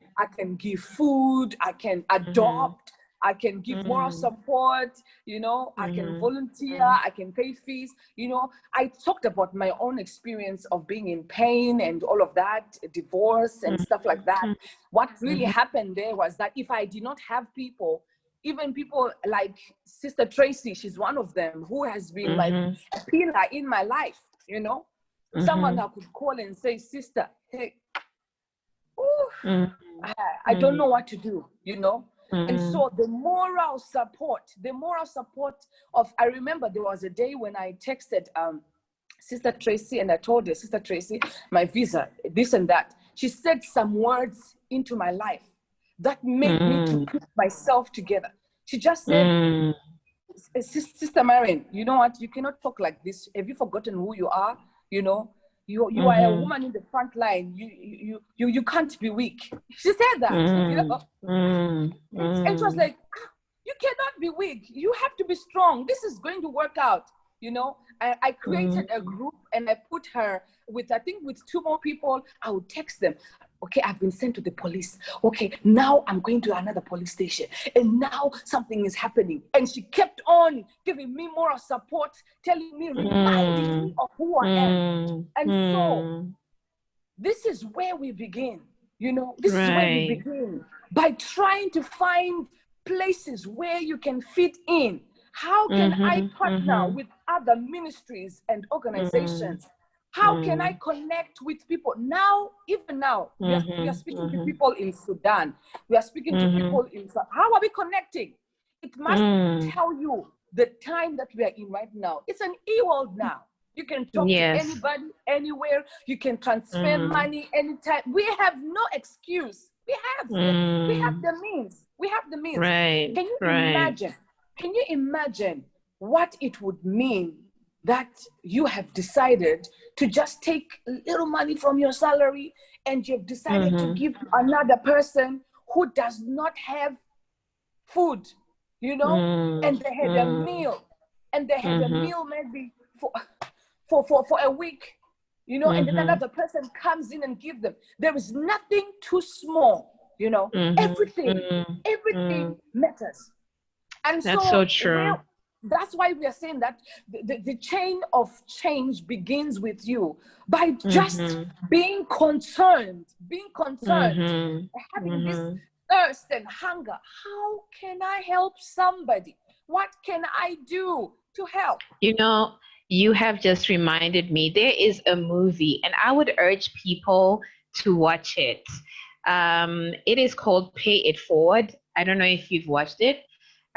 Speaker 3: give food, I can adopt, I can give moral support, you know, I can volunteer, I can pay fees. You know, I talked about my own experience of being in pain and all of that, divorce and stuff like that. What really happened there was that if I did not have people, even people like Sister Tracy, she's one of them, who has been like a pillar in my life, you know, someone I could call and say, sister, hey, I don't know what to do, you know. And so the moral support of, I remember there was a day when I texted Sister Tracy and I told her, Sister Tracy, my visa, this and that. She said some words into my life that made me to put myself together. She just said, Sister Marian, you know what? You cannot talk like this. Have you forgotten who you are? You know, you are a woman in the front line. You can't be weak. She said that. You know, and it was like, you cannot be weak. You have to be strong. This is going to work out. You know, I created a group and I put her with, I think with 2 more people. I would text them. Okay, I've been sent to the police. Okay, now I'm going to another police station. And now something is happening. And she kept on giving me moral support, telling me, reminding me of who I am. And so this is where we begin. You know, this is where we begin. By trying to find places where you can fit in. How can I partner with other ministries and organizations? How can I connect with people? Now, even now, we are speaking to people in Sudan. We are speaking to people in... How are we connecting? It must tell you the time that we are in right now. It's an e-world now. You can talk to anybody, anywhere. You can transfer money anytime. We have no excuse. We have the means. We have the means.
Speaker 4: Right.
Speaker 3: Can you imagine? Can you imagine what it would mean that you have decided to just take a little money from your salary and you've decided to give to another person who does not have food, you know, and they had a meal, and they had a meal maybe for a week, you know, and then another person comes in and give them. There is nothing too small, you know, everything matters. And
Speaker 4: that's so true.
Speaker 3: That's why we are saying that the chain of change begins with you by just being concerned, having this thirst and hunger. How can I help somebody? What can I do to help?
Speaker 4: You know, you have just reminded me, there is a movie and I would urge people to watch it. It is called Pay It Forward. I don't know if you've watched it.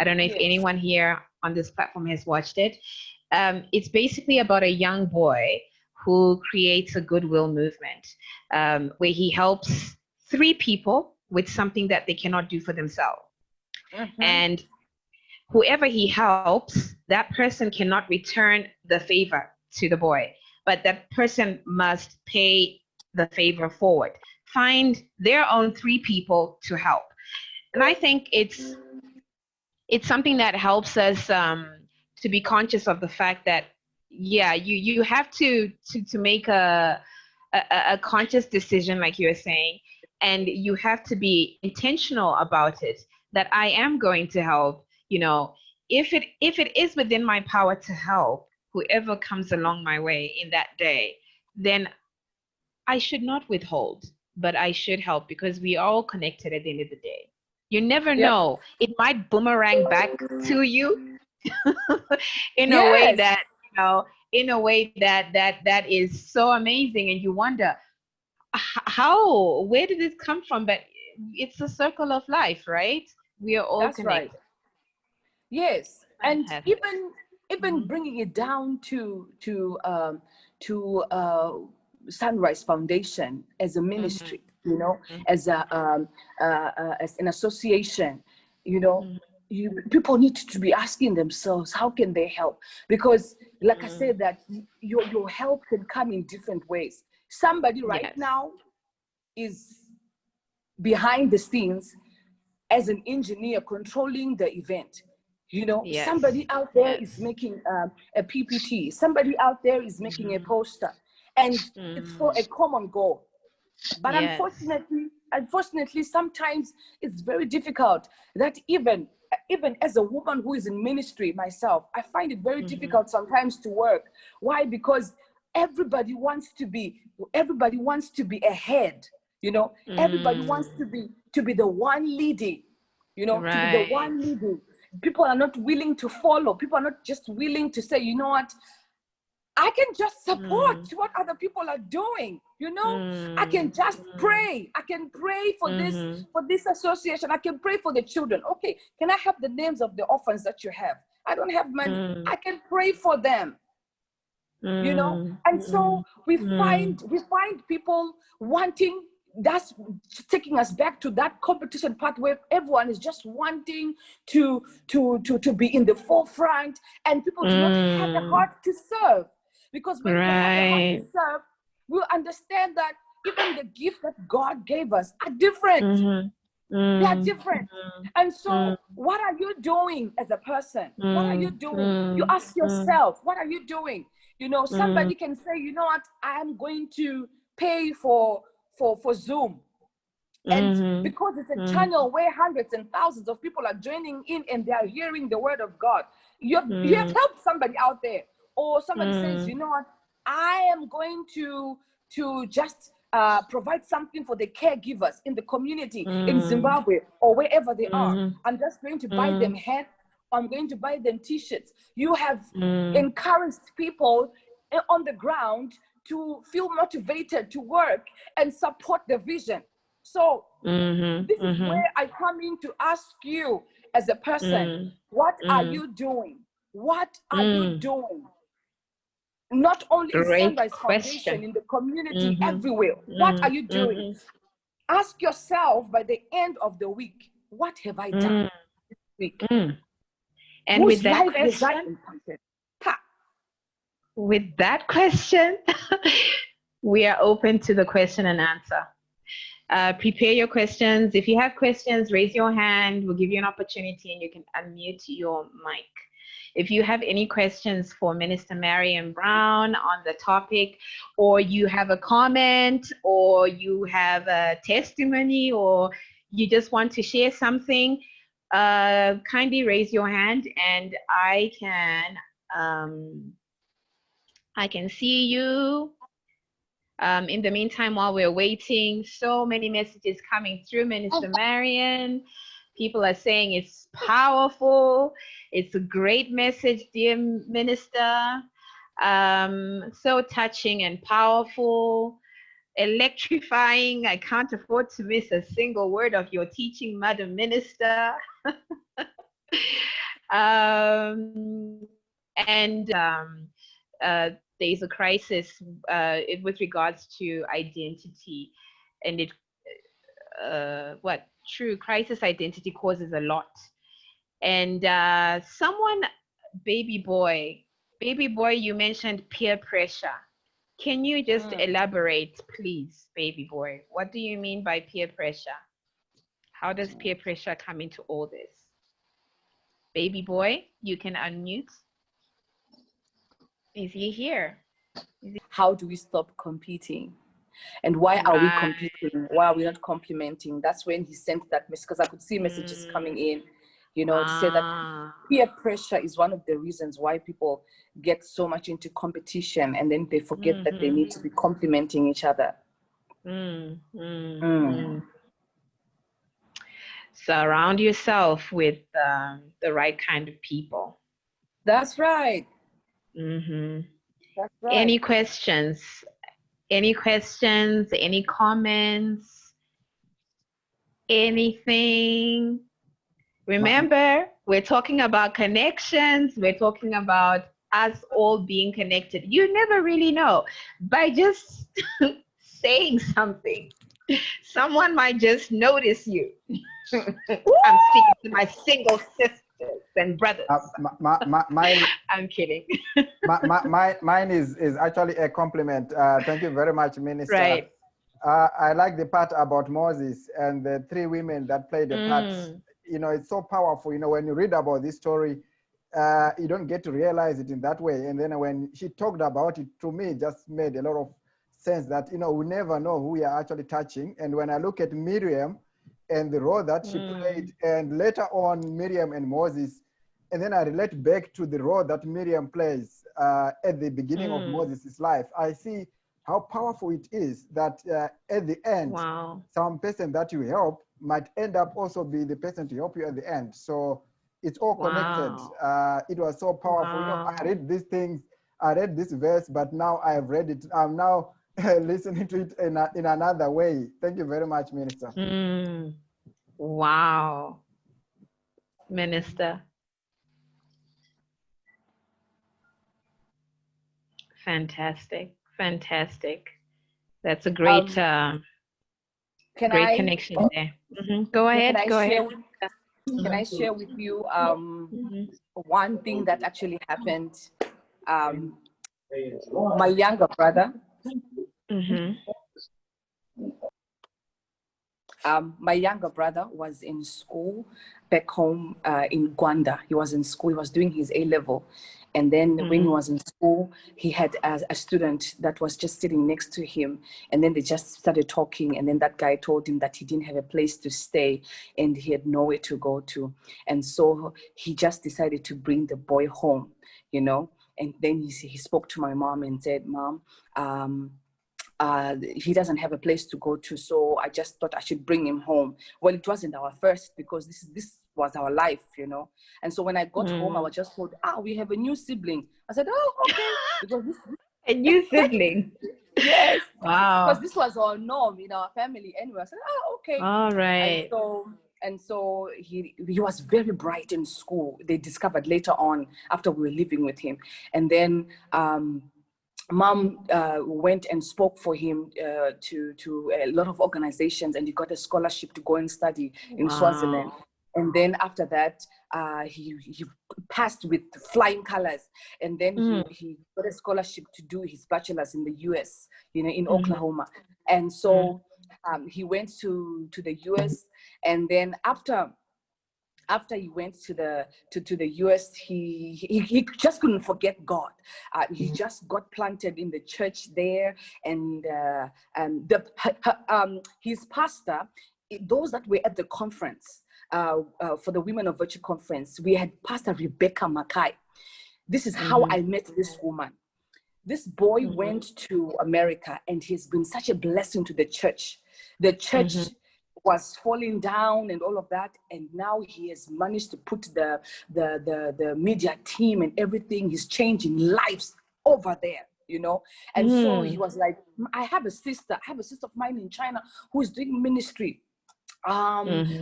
Speaker 4: I don't know if anyone here on this platform has watched it. It's basically about a young boy who creates a goodwill movement where he helps 3 people with something that they cannot do for themselves. And whoever he helps, that person cannot return the favor to the boy, but that person must pay the favor forward. Find their own 3 people to help. And I think it's something that helps us to be conscious of the fact that, you have to make a conscious decision, like you're saying, and you have to be intentional about it, that I am going to help. You know, if it is within my power to help whoever comes along my way in that day, then I should not withhold, but I should help, because we are all connected at the end of the day. You never know. It might boomerang back to you in a way that, you know, that is so amazing. And you wonder, where did it come from? But it's a circle of life, right? We are all connected.
Speaker 3: Right. Yes. Fantastic. And even bringing it down to Sunrise Foundation as a ministry, you know, as an association, you know, people need to be asking themselves, how can they help? Because like I said, that your help can come in different ways. Somebody right now is behind the scenes as an engineer controlling the event. You know, somebody out there is making a PPT. Somebody out there is making a poster. And it's for a common goal. But unfortunately, sometimes it's very difficult that even even as a woman who is in ministry myself, I find it very difficult sometimes to work. Why? Because everybody wants to be ahead, you know. Everybody wants to be the one leading, you know, to be the one leading. People are not willing to follow. People are not just willing to say, you know what, I can just support what other people are doing, you know. I can just pray. I can pray for this association. I can pray for the children. Okay, can I have the names of the orphans that you have? I don't have money. I can pray for them. You know. And so we find people wanting, that's taking us back to that competition part where everyone is just wanting to be in the forefront, and people do not have the heart to serve. Because when we have the heart to serve, we'll understand that even the gift that God gave us are different. They are different. And so what are you doing as a person? What are you doing? You ask yourself, what are you doing? You know, somebody can say, you know what, I'm going to pay for Zoom. And because it's a channel where hundreds and thousands of people are joining in and they are hearing the word of God, you have helped somebody out there. Or somebody says, you know what, I am going to just provide something for the caregivers in the community in Zimbabwe or wherever they are. I'm just going to buy them hats. I'm going to buy them t-shirts. You have encouraged people on the ground to feel motivated to work and support the vision. So this is where I come in to ask you as a person, what are you doing? What are you doing? Not only in Sunrise Foundation, in the community, everywhere. What are you doing? Ask yourself by the end of the week, what have I done this week?
Speaker 4: And with that question, we are open to the question and answer. Prepare your questions. If you have questions, raise your hand. We'll give you an opportunity and you can unmute your mic. If you have any questions for Minister Marian Brown on the topic, or you have a comment, or you have a testimony, or you just want to share something, kindly raise your hand and I can see you. In the meantime, while we're waiting, so many messages coming through, Minister Marian. People are saying it's powerful. It's a great message, dear Minister. So touching and powerful, electrifying. I can't afford to miss a single word of your teaching, Madam Minister. There's a crisis with regards to identity, and true crisis identity causes a lot. And baby boy, you mentioned peer pressure. Can you just elaborate, please, baby boy? What do you mean by peer pressure? How does peer pressure come into all this? Baby boy, you can unmute. Is he here?
Speaker 3: How do we stop competing? And why are we competing? Why are we not complimenting? That's when he sent that message, because I could see messages coming in, you know, to say that peer pressure is one of the reasons why people get so much into competition, and then they forget that they need to be complimenting each other.
Speaker 4: Surround yourself with the right kind of people.
Speaker 3: That's right. That's right.
Speaker 4: Any questions? Any questions? Any comments? Anything? Remember, we're talking about connections. We're talking about us all being connected. You never really know. By just saying something, someone might just notice you. I'm speaking to my single sisters and brothers. I'm kidding.
Speaker 5: Mine is actually a compliment. Thank you very much, Minister.
Speaker 4: Right.
Speaker 5: I like the part about Moses and the 3 women that played the parts. You know, it's so powerful. You know, when you read about this story, you don't get to realize it in that way. And then when she talked about it, to me, it just made a lot of sense that, you know, we never know who we are actually touching. And when I look at Miriam, and the role that she played, and later on Miriam and Moses. And then I relate back to the role that Miriam plays at the beginning of Moses' life. I see how powerful it is that at the end, some person that you help might end up also be the person to help you at the end. So it's all connected. It was so powerful. You know, I read these things, I read this verse, but now I have read it. I'm now listening to it in another way. Thank you very much, Minister.
Speaker 4: Wow. Minister. Fantastic. Fantastic. That's a great great connection there. Go ahead. Go ahead.
Speaker 3: Can I share with you one thing that actually happened? My younger brother. My younger brother was in school back home in Gwanda. He was in school. He was doing his A-level. And then when he was in school, he had a student that was just sitting next to him. And then they just started talking. And then that guy told him that he didn't have a place to stay and he had nowhere to go to. And so he just decided to bring the boy home, you know. And then he spoke to my mom and said, Mom, he doesn't have a place to go to, so I just thought I should bring him home. Well, it wasn't our first, because this was our life, you know. And so when I got home, I was just told, we have a new sibling. I said, oh, okay. Because
Speaker 4: a new sibling?
Speaker 3: Yes.
Speaker 4: Wow.
Speaker 3: Because this was our norm in our family anyway. I said, okay.
Speaker 4: All right.
Speaker 3: And so he was very bright in school. They discovered later on after we were living with him. And then Mom went and spoke for him to a lot of organizations, and he got a scholarship to go and study in Swaziland. And then after that, he passed with flying colors. And then he got a scholarship to do his bachelor's in the US, you know, in Oklahoma. And so he went to the US. And then after he went to the US, he just couldn't forget God. He just got planted in the church there, and his pastor, those that were at the conference for the Women of Virtue conference, we had Pastor Rebecca Mackay. This is how I met this woman. This boy went to America, and he's been such a blessing to the church. The church was falling down and all of that, and now he has managed to put the media team and everything. He's changing lives over there, you know. And so he was like, I have a sister of mine in China who is doing ministry.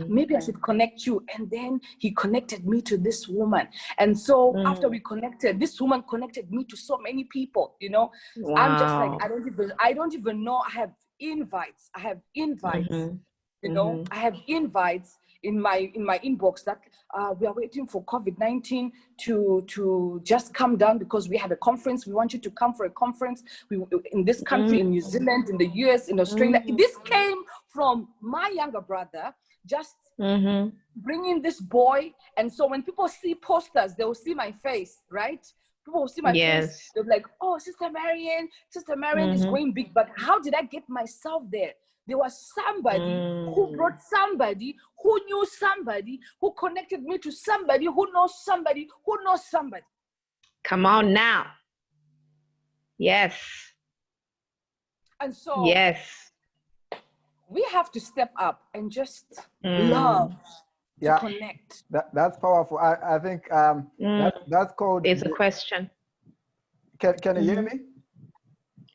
Speaker 3: Maybe I should connect you. And then he connected me to this woman. And so after we connected, this woman connected me to so many people, you know. I'm just like, I don't even know. I have invites. You know, I have invites in my inbox that we are waiting for COVID-19 to just come down, because we have a conference. We want you to come for a conference in this country, in New Zealand, in the US, in Australia. This came from my younger brother, just bringing this boy. And so when people see posters, they will see my face, right? People will see my face. They're like, oh, Sister Marian is going big. But how did I get myself there? There was somebody who brought somebody, who knew somebody, who connected me to somebody, who knows somebody, who knows somebody.
Speaker 4: Come on now. Yes.
Speaker 3: And so we have to step up and just love to connect.
Speaker 5: That's powerful. I think that's called...
Speaker 4: There's a question.
Speaker 5: Can you hear me?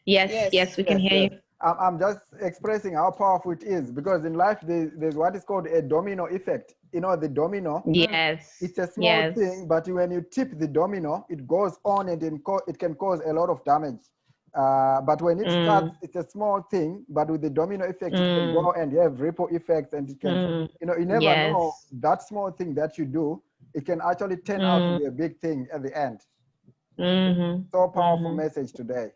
Speaker 4: Yes, we can hear you.
Speaker 5: I'm just expressing how powerful it is, because in life there's what is called a domino effect. You know, the domino.
Speaker 4: Yes.
Speaker 5: It's a small thing, but when you tip the domino, it goes on and it can cause a lot of damage. But when it starts, it's a small thing, but with the domino effect, it can go and you have ripple effects, and it can, you know, you never know that small thing that you do, it can actually turn out to be a big thing at the end. So powerful message today.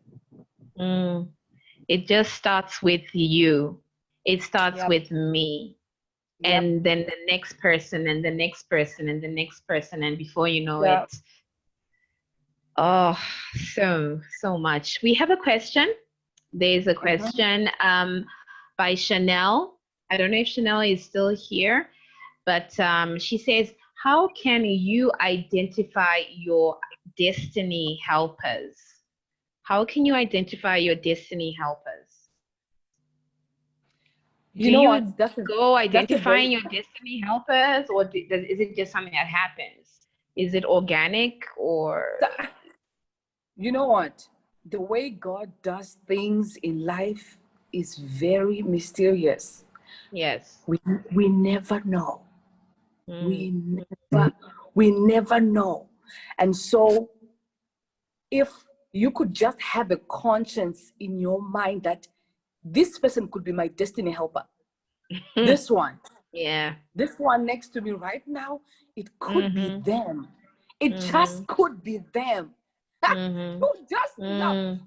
Speaker 4: It just starts with you. It starts with me. And then the next person, and the next person, and the next person. And before you know it, oh, so much. We have a question. There's a question by Chanel. I don't know if Chanel is still here, but she says, how can you identify your destiny helpers? How can you identify your destiny helpers?
Speaker 3: You know what?
Speaker 4: Go identifying your destiny helpers, or is it just something that happens? Is it organic, or?
Speaker 3: You know what? The way God does things in life is very mysterious.
Speaker 4: Yes.
Speaker 3: We never know.
Speaker 4: Mm.
Speaker 3: We never know. And so if you could just have a conscience in your mind that this person could be my destiny helper. This one.
Speaker 4: Yeah.
Speaker 3: This one next to me right now, it could be them. It just could be them. You just love,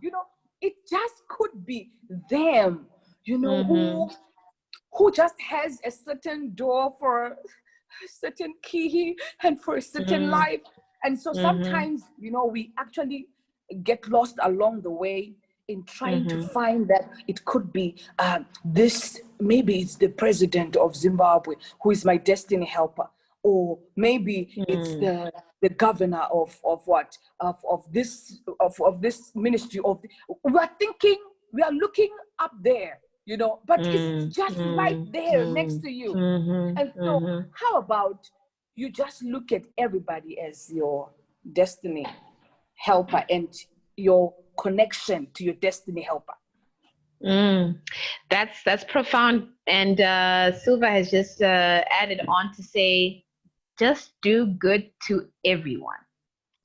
Speaker 3: it just could be them, who just has a certain door for a certain key and for a certain life. And so sometimes, we actually get lost along the way in trying to find that it could be this, maybe it's the president of Zimbabwe who is my destiny helper, or maybe it's the governor of this ministry of. We are looking up there, but it's just right there next to you. And so how about you just look at everybody as your destiny helper and your connection to your destiny helper.
Speaker 4: That's profound. And Silva has just added on to say, just do good to everyone.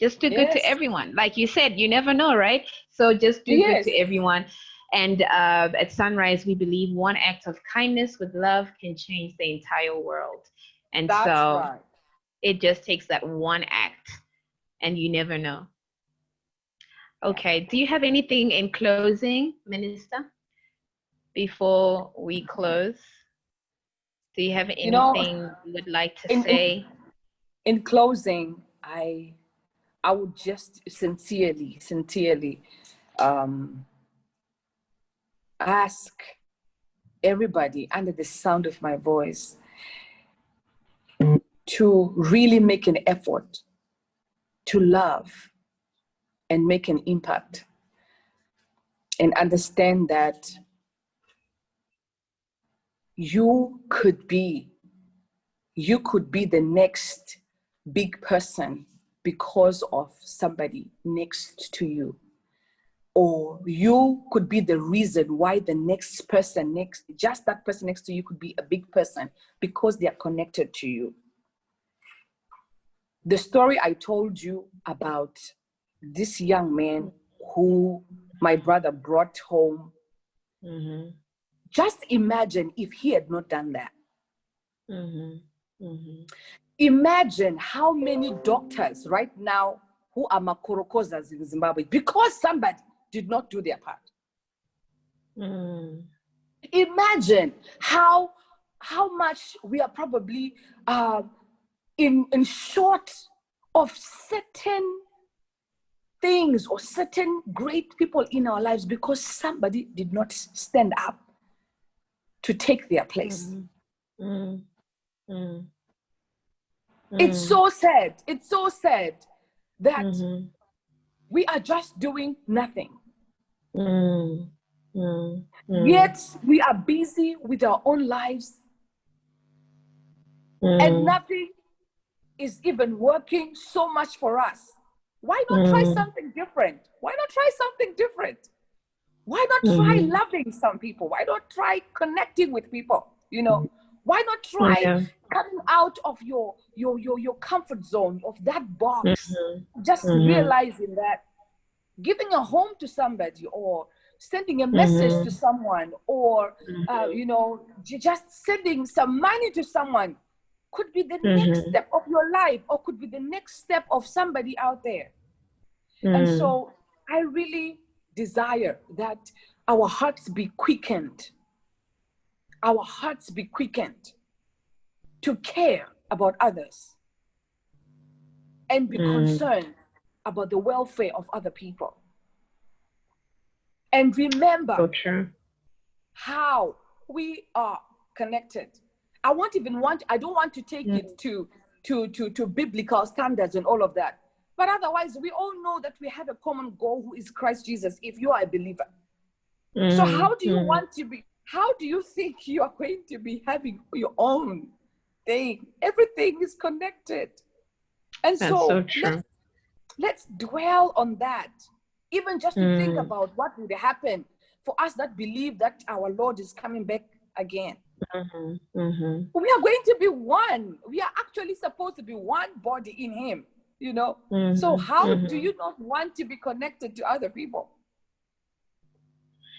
Speaker 4: Just do good to everyone. Like you said, you never know, right? So just do good to everyone. And at Sunrise, we believe one act of kindness with love can change the entire world. And so it just takes that one act, and you never know. Okay. Do you have anything in closing, Minister, before we close? Do you have anything you would like to say?
Speaker 3: In closing, I would just sincerely ask everybody under the sound of my voice to really make an effort to love and make an impact, and understand that you could be the next big person because of somebody next to you, or you could be the reason why the next person just that person next to you could be a big person because they are connected to you. The story I told you about this young man who my brother brought home, just imagine if he had not done that. Imagine how many doctors right now who are makorokozas in Zimbabwe because somebody did not do their part. Imagine how much we are probably in short of certain things or certain great people in our lives because somebody did not stand up to take their place. It's so sad. It's so sad that we are just doing nothing. Yet we are busy with our own lives and nothing is even working so much for us. Why not try something different? Why not try something different? Why not try loving some people? Why not try connecting with people? Why not try coming out of your comfort zone, of that box? Just realizing that giving a home to somebody, or sending a message to someone, or just sending some money to someone could be the next step of your life, or could be the next step of somebody out there. And so I really desire that our hearts be quickened. Our hearts be quickened to care about others and be concerned about the welfare of other people. And remember how we are connected. I don't want to take it to biblical standards and all of that. But otherwise, we all know that we have a common goal, who is Christ Jesus, if you are a believer. So how do you want to be? How do you think you are going to be having your own thing? Everything is connected. And
Speaker 4: That's so true.
Speaker 3: Let's dwell on that. Even just to think about what would happen for us that believe that our Lord is coming back again. We are going to be one. We are actually supposed to be one body in him, you know. So how do you not want to be connected to other people?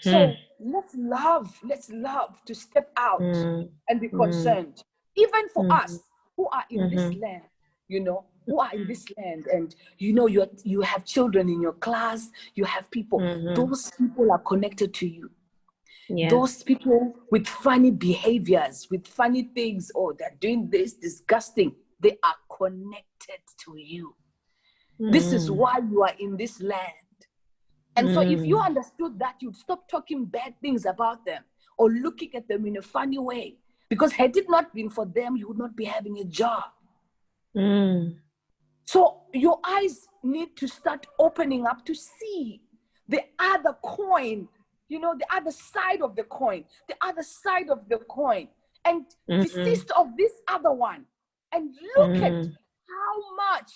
Speaker 3: So let's love to step out and be concerned. Even for us who are in this land, you know, who are in this land, and you know, you have children in your class, you have people, those people are connected to you. Yes. Those people with funny behaviors, with funny things, they're doing this, disgusting, they are connected to you. This is why you are in this land. And so if you understood that, you'd stop talking bad things about them or looking at them in a funny way. Because had it not been for them, you would not be having a job. So your eyes need to start opening up to see the other coin, you know, the other side of the coin, and desist of this other one. And look at how much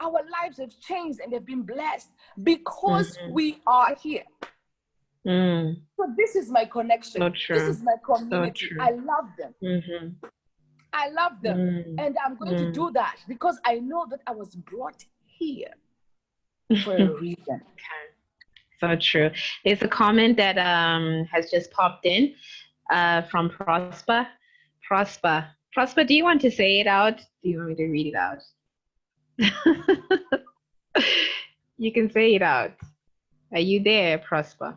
Speaker 3: our lives have changed and have been blessed because we are here. So this is my connection. So this is my community. I love them. I love them. And I'm going to do that because I know that I was brought here for a reason.
Speaker 4: So true. There's a comment that has just popped in from Prosper. Prosper, do you want to say it out? Do you want me to read it out? You can say it out. Are you there, Prosper?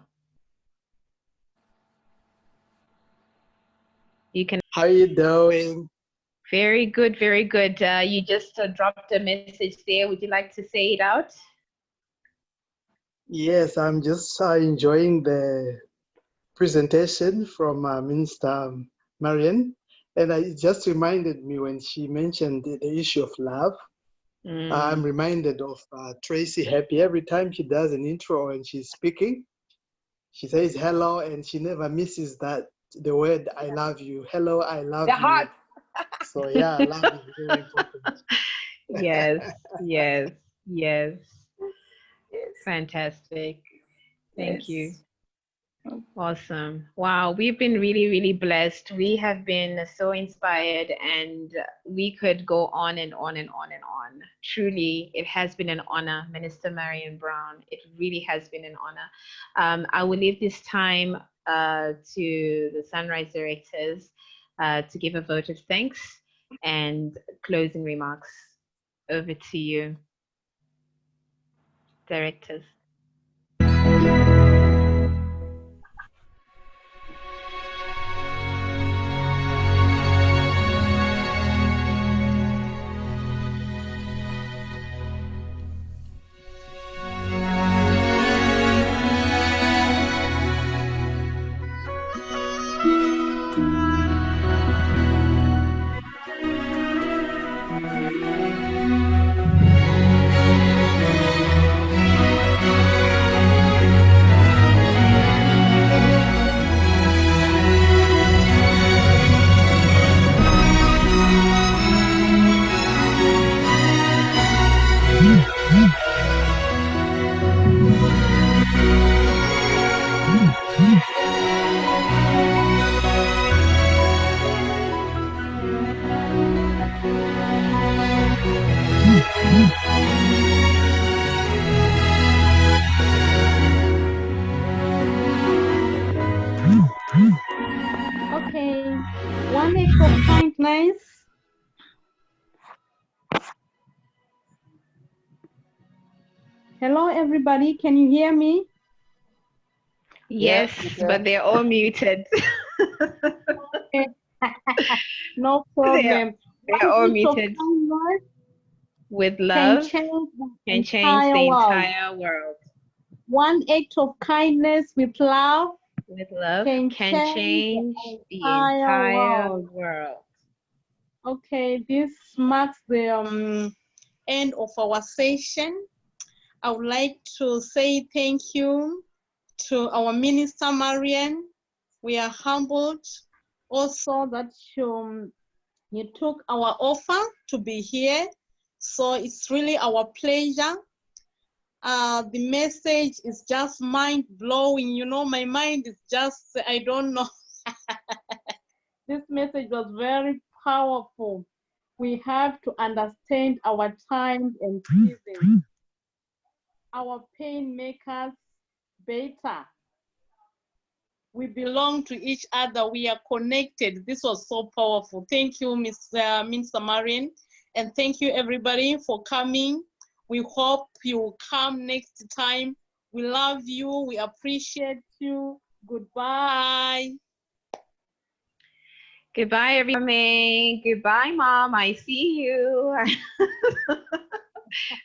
Speaker 4: You can.
Speaker 6: How are you doing?
Speaker 4: Very good, very good. You just dropped a message there. Would you like to say it out?
Speaker 6: Yes, I'm just enjoying the presentation from Minister Marian. And it just reminded me when she mentioned the issue of love. I'm reminded of Tracy Happy. Every time she does an intro and she's speaking, she says hello, and she never misses the word "I love you." Hello, I love you.
Speaker 3: Heart.
Speaker 6: So yeah, love is very important.
Speaker 4: Yes. Fantastic. Thank you. Awesome. Wow, we've been really, really blessed. We have been so inspired, and we could go on and on and on and on. Truly, it has been an honor, Minister Marian Brown. It really has been an honor. I will leave this time to the Sunrise directors to give a vote of thanks and closing remarks. Over to you, directors.
Speaker 7: Okay, one act of kindness. Hello, everybody. Can you hear me?
Speaker 4: Yes, but they're all muted.
Speaker 7: Okay. No problem.
Speaker 4: They're all muted. With love can change the entire world.
Speaker 7: One act of kindness with love
Speaker 4: with love
Speaker 7: can
Speaker 4: can change the entire world.
Speaker 7: Okay, this marks the end of our session. I would like to say thank you to our Minister Marian. We are humbled also that you took our offer to be here. So it's really our pleasure. The message is just mind blowing. You know, my mind is just, I don't know. This message was very powerful. We have to understand our times and seasons. Our pain makes us better. We belong to each other. We are connected. This was so powerful. Thank you, Minister Marian. And thank you, everybody, for coming. We hope you will come next time. We love you. We appreciate you. Goodbye.
Speaker 4: Goodbye, everyone. Goodbye, Mom. I see you.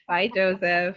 Speaker 4: Bye, Joseph.